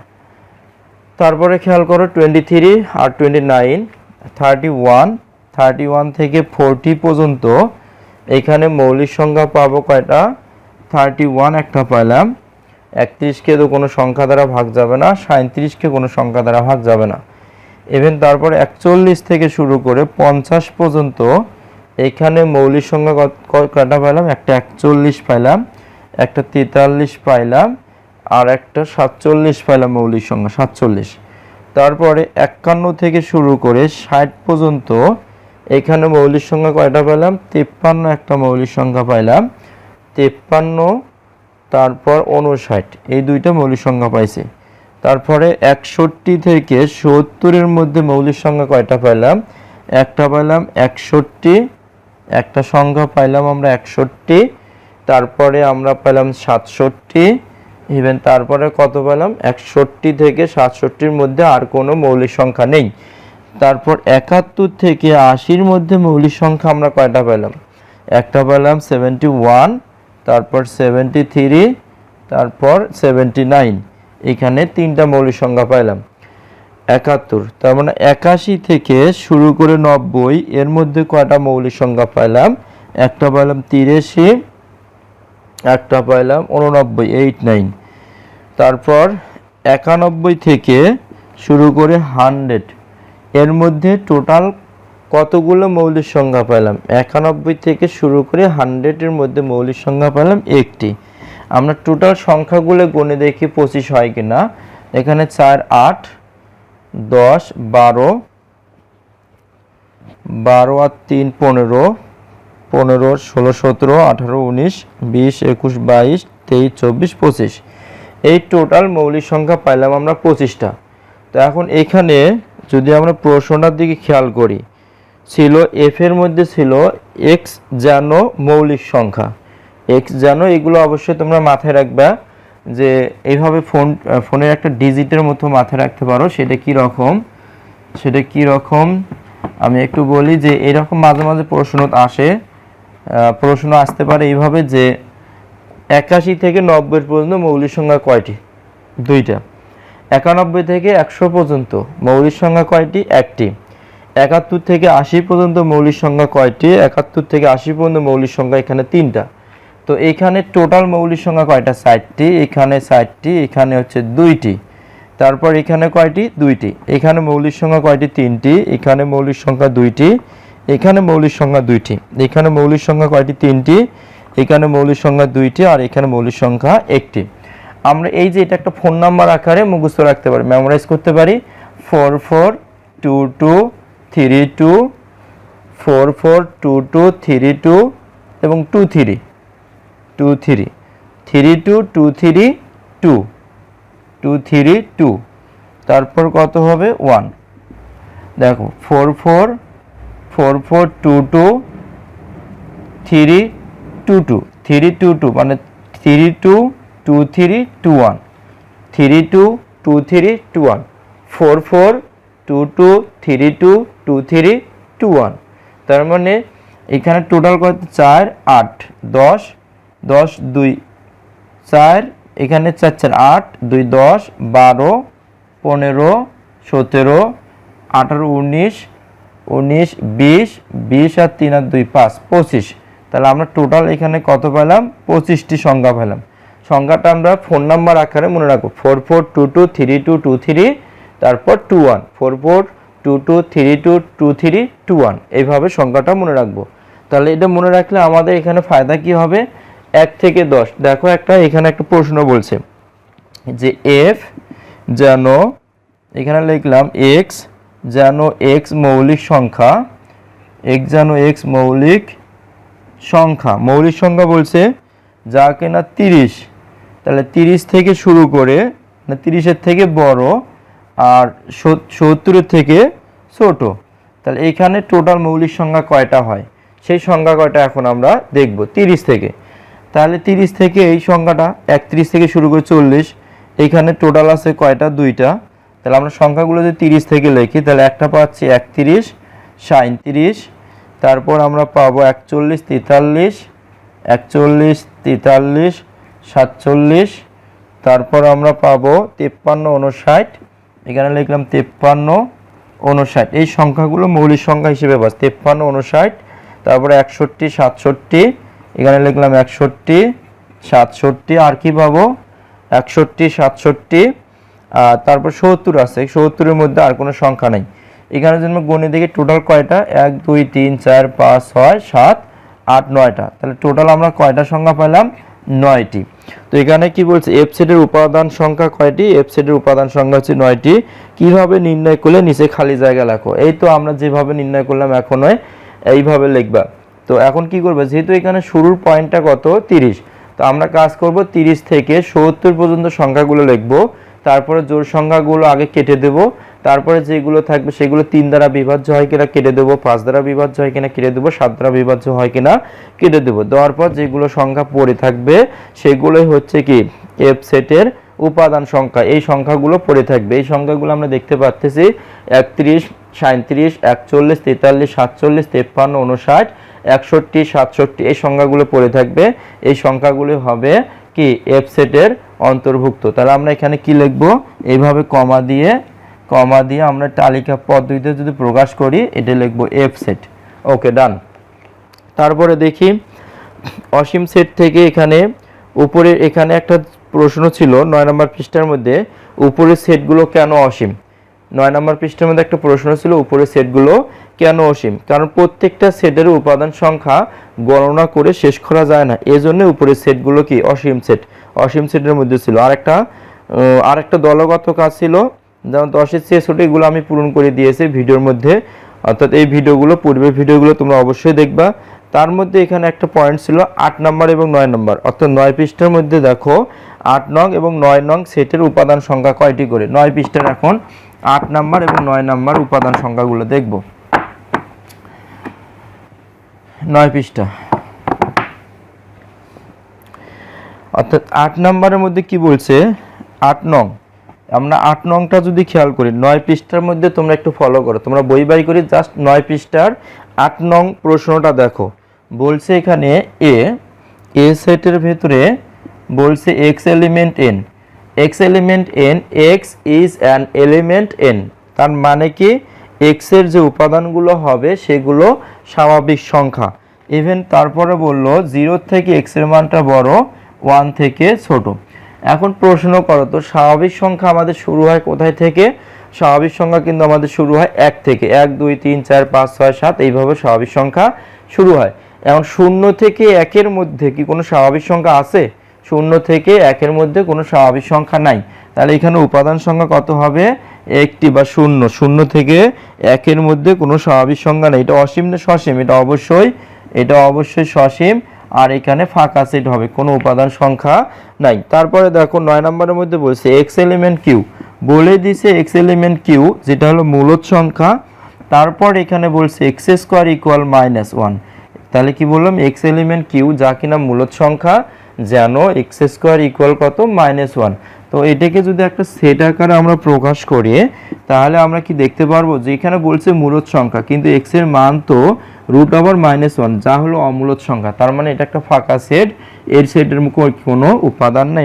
তারপরে খেয়াল করো 23 আর 29, 31 থেকে 40 পর্যন্ত এখানে মৌলিক সংখ্যা পাবো কয়টা? 31 একটা পেলাম, 31কে তো কোনো সংখ্যা দ্বারা ভাগ যাবে না, 37কে কোনো সংখ্যা দ্বারা ভাগ যাবে না। ইভেন তারপরে 41 থেকে শুরু করে 50 পর্যন্ত এখানে মৌলিক সংখ্যা কয়টা পেলাম? একটা 41 পাইলাম, একটা 43 পাইলাম আর একটা 47 পাইলাম মৌলিক সংখ্যা 47। তারপরে 51 থেকে শুরু করে 60 পর্যন্ত এখানে মৌলিক সংখ্যা কয়টা পেলাম? 53 একটা মৌলিক সংখ্যা পাইলাম, 53, তারপর 59, এই দুইটা মৌলিক সংখ্যা পাইছি। তারপরে 61 থেকে 70-এর মধ্যে মৌলিক সংখ্যা কয়টা পাইলাম? একটা পাইলাম 61, একটা সংখ্যা পাইলাম আমরা 61। তারপরে আমরা পেলাম 67, ইভেন তারপরে কত পেলাম? 61 থেকে 67-এর মধ্যে আর কোনো মৌলিক সংখ্যা নেই। তারপর 71 থেকে 80-এর মধ্যে মৌলিক সংখ্যা আমরা কয়টা পেলাম? একটা পেলাম 71, তারপর 73, তারপর 79, এখানে তিনটা মৌলিক সংখ্যা পাইলাম। 71, তার মানে 81 থেকে শুরু করে 90 এর মধ্যে কয়টা মৌলিক সংখ্যা পাইলাম? একটা পাইলাম 83, একটা পাইলাম 89, 89। তারপর 91 থেকে শুরু করে 100 এর মধ্যে টোটাল কতগুলো মৌলিক সংখ্যা পেলাম? 91 থেকে শুরু করে 100-এর মধ্যে মৌলিক সংখ্যা পেলাম একটি। আমরা টোটাল সংখ্যাগুলো গুণে দেখি 25 হয় কিনা। এখানে 4, 8, 10, 12, 12 আর 3 15, 15, 16, 17, 18, 19, 20, 21, 22, 23, 24, 25, এই টোটাল মৌলিক সংখ্যা পাইলাম আমরা 25টা। তো এখন এখানে যদি আমরা প্রশ্নটার দিকে খেয়াল করি, ছিল এফ এর মধ্যে ছিল এক্স যেন মৌলিক সংখ্যা, এক্স যেন, এগুলো অবশ্যই তোমরা মাথায় রাখবা যে এইভাবে ফোনের একটা ডিজিটের মতো মাথায় রাখতে পারো। সেটা কি রকম আমি একটু বলি যে এরকম মাঝে মাঝে প্রশ্ন আসতে পারে এইভাবে যে 81 থেকে 90 পর্যন্ত মৌলিক সংখ্যা কয়টি? দুইটা। 91 থেকে 100 পর্যন্ত মৌলিক সংখ্যা কয়টি? একটি। 71 থেকে 80 পর্যন্ত মৌলিক সংখ্যা কয়টি? 71 থেকে 80 পর্যন্ত মৌলিক সংখ্যা এখানে তিনটা। তো এখানে টোটাল মৌলিক সংখ্যা কয়টা? 60টি, এখানে 60টি, এখানে হচ্ছে 2টি। তারপর এখানে কয়টি? 2টি। এখানে মৌলিক সংখ্যা কয়টি? 3টি, এখানে মৌলিক সংখ্যা 2টি, এখানে মৌলিক সংখ্যা 2টি, এখানে মৌলিক সংখ্যা কয়টি? 3টি, এখানে মৌলিক সংখ্যা 2টি আর এখানে মৌলিক সংখ্যা 1টি। আমরা এই যে এটা একটা ফোন নাম্বার আকারে মুখস্থ রাখতে পারি, মেমোরাইজ করতে পারি। 442232, 442232 এবং 23, 232, তারপর কত হবে? 1। দেখো 4422 মানে 322321, 322321, 4422322321। তার মানে এখানে টোটাল কত? 4, 8, 10, 10, 2, 4, এখানে 4, 4, 8, 2, 10, 12, 15, 17, 18, 19, 19, 20, 20 আর 3 আর 2, 5, 25। তাহলে আমরা টোটাল এখানে কত পেলাম? 25টি সংখ্যা পেলাম। সংখ্যাটা আমরা ফোন নাম্বার আকারে মনে রাখবো, 44223223, তারপর 21, 4422322321, এইভাবে সংখ্যাটা মনে রাখবো। তাহলে এটা মনে রাখলে আমাদের এখানে ফায়দা কি হবে? 1 থেকে 10। দেখো এখানে একটা প্রশ্ন বলছে যে এফ যেন, এখানে লিখলাম এক্স যেন এক্স মৌলিক সংখ্যা, এক্স যেন এক্স মৌলিক সংখ্যা বলছে যা কিনা 30। তাহলে 30 থেকে শুরু করে, 30-এর থেকে বড় আর 70-এর থেকে ছোট। তাহলে এখানে টোটাল মৌলিক সংখ্যা কয়টা হয়? সেই সংখ্যা কয়টা এখন আমরা দেখব 30 থেকে। তাহলে 30 থেকে এই সংখ্যাটা 31 থেকে শুরু করে 40, এখানে টোটাল আছে কয়টা? 2টা। তাহলে আমরা সংখ্যাগুলো যদি 30 থেকে লিখি তাহলে একটা পাচ্ছি 31, 37, তারপর আমরা পাবো 41 43 41 43 47, তারপর আমরা পাবো 53 59, এখানে লিখলাম 53 59, এই সংখ্যাগুলো মৌলিক সংখ্যা হিসেবে বাস 53 59, তারপরে 61 67, এখানে লিখলাম 61 67, আর কি পাবো 61 67, তারপর 70 আছে, 70-এর মধ্যে আর কোনো সংখ্যা নেই। এখানে জন্য গণে দেখি টোটাল কয়টা, 1 2 3 4 5 6 7 8 9টা, তাহলে টোটাল আমরা কয়টা সংখ্যা পেলাম, 9টি। তো এখানে কি বলছে, এফ সেটের উপাদান সংখ্যা কয়টি, এফ সেটের উপাদান সংখ্যা হচ্ছে 9টি। কিভাবে নির্ণয় করলে, নিচে খালি জায়গা লেখো। এই তো আমরা যেভাবে নির্ণয় করলাম এখনো এইভাবে লিখবা। তো এখন কি করবে, যেহেতু এখানে শুরুর পয়েন্টটা কত 30, তো আমরা কাজ করব 30 থেকে 70 পর্যন্ত সংখ্যাগুলো লিখবো, তারপরে জোড় সংখ্যাগুলো আগে কেটে দেব, তারপরে যেগুলো থাকবে সেগুলো 3 দ্বারা বিভাজ্য হয় কিনা কেটে দেবো, 5 দ্বারা বিভাজ্য হয় কিনা কেটে দেবো, 7 দ্বারা বিভাজ্য হয় কিনা কেটে দেবো। দেওয়ার পর যেগুলো সংখ্যা পড়ে থাকবে সেগুলোই হচ্ছে কি এফ সেটের উপাদান সংখ্যা, এই সংখ্যাগুলো পড়ে থাকবে। এই সংখ্যাগুলো আমরা দেখতে পাচ্ছি 31 37 41 43 47 53 59 61 67, এই সংখ্যাগুলো পড়ে থাকবে। এই সংখ্যাগুলো হবে কি এফ সেটের অন্তর্ভুক্ত। তাহলে আমরা এখানে কি লিখব, এইভাবে কমা দিয়ে আমরা তালিকা পদ্ধতিতে যদি প্রকাশ করি এটা লিখব এফ সেট। ওকে, ডান। তারপরে দেখি অসীম সেট থেকে এখানে উপরে এখানে একটা প্রশ্ন ছিল 9 নম্বর পৃষ্ঠার মধ্যে, উপরের সেটগুলো কেন অসীম। 9 নম্বর পৃষ্ঠার মধ্যে একটা প্রশ্ন ছিল উপরের সেটগুলো কেন অসীম, কারণ প্রত্যেকটা সেটের উপাদান সংখ্যা গণনা করে শেষ করা যায় না, এজন্য উপরের সেটগুলো কি অসীম সেট। অসীম সেটের মধ্যে ছিল আরেকটা দলগত কাজ ছিল, যেমন 10-এর 66 আমি পূরণ করে দিয়েছি ভিডিওর মধ্যে, অর্থাৎ এই ভিডিওগুলো, পূর্বের ভিডিওগুলো তোমরা অবশ্যই দেখবা। তার মধ্যে এখানে একটা পয়েন্ট ছিল 8 নম্বর এবং 9 নম্বর, অর্থাৎ 9 পৃষ্ঠার মধ্যে দেখো 8 নং এবং 9 নং সেটের উপাদান সংখ্যা কয়টি করে। 9 পৃষ্ঠার এখন 8 নম্বর এবং 9 নম্বর উপাদান সংখ্যাগুলো দেখব। 9 পৃষ্ঠা, অর্থাৎ 8 নম্বরের মধ্যে কি বলছে, 8 নং, আমরা 8 নংটা যদি খেয়াল করি 9 পৃষ্ঠার মধ্যে, তোমরা একটু ফলো করো, তোমরা বই বাই করে জাস্ট 9 পৃষ্ঠার 8 নং প্রশ্নটা দেখো। বলছে এখানে এ সেটের ভেতরে বলছে x element N, x element N, x is an element N, তার মানে কি এক্স এর যে উপাদানগুলো হবে সেগুলো স্বাভাবিক সংখ্যা। ইভেন তারপরে বলল 0 থেকে এক্স এর মানটা বড়, 1 থেকে ছোট। এখন প্রশ্ন করো তো, স্বাভাবিক সংখ্যা আমাদের শুরু হয় কোথায় থেকে, স্বাভাবিক সংখ্যা কিন্তু আমাদের শুরু হয় 1 থেকে, 1 2 3 4 5 6 7, এইভাবে স্বাভাবিক সংখ্যা শুরু হয়। এখন 0 থেকে 1 এর মধ্যে কি কোনো স্বাভাবিক সংখ্যা আছে, 0 থেকে 1 এর মধ্যে কোনো স্বাভাবিক সংখ্যা নাই, তাহলে এখানে উপাদান সংখ্যা কত হবে, একটি বা 0। 0 থেকে 1 এর মধ্যে কোনো স্বাভাবিক সংখ্যা নেই, এটা অসীম না সসীম, এটা অবশ্যই সসীম, আর এখানে ফাঁকা সেট হবে, কোনো উপাদান সংখ্যা নাই। তারপরে দেখো 9 নম্বরের মধ্যে বলছে এক্স এলিমেন্ট কিউ, বলে দিছে এক্স এলিমেন্ট কিউ যেটা হলো মূলদ সংখ্যা, তারপর এখানে বলছে এক্স স্কোয়ার ইকুয়াল -1, তাহলে কি বললাম এক্স এলিমেন্ট কিউ যা কিনা মূলদ সংখ্যা, যেন এক্স স্কোয়ার ইকুয়াল কত -1। তো এটাকে যদি একটা সেট আকারে আমরা প্রকাশ করি তাহলে আমরা কি দেখতে পারবো যে এখানে বলছে মূলদ সংখ্যা, কিন্তু এক্স এর মান তো √1 যা হলো অমূলদ সংখ্যা, তার মানে এটা একটা ফাঁকা সেট, এর সেটের কোনো উপাদান নাই।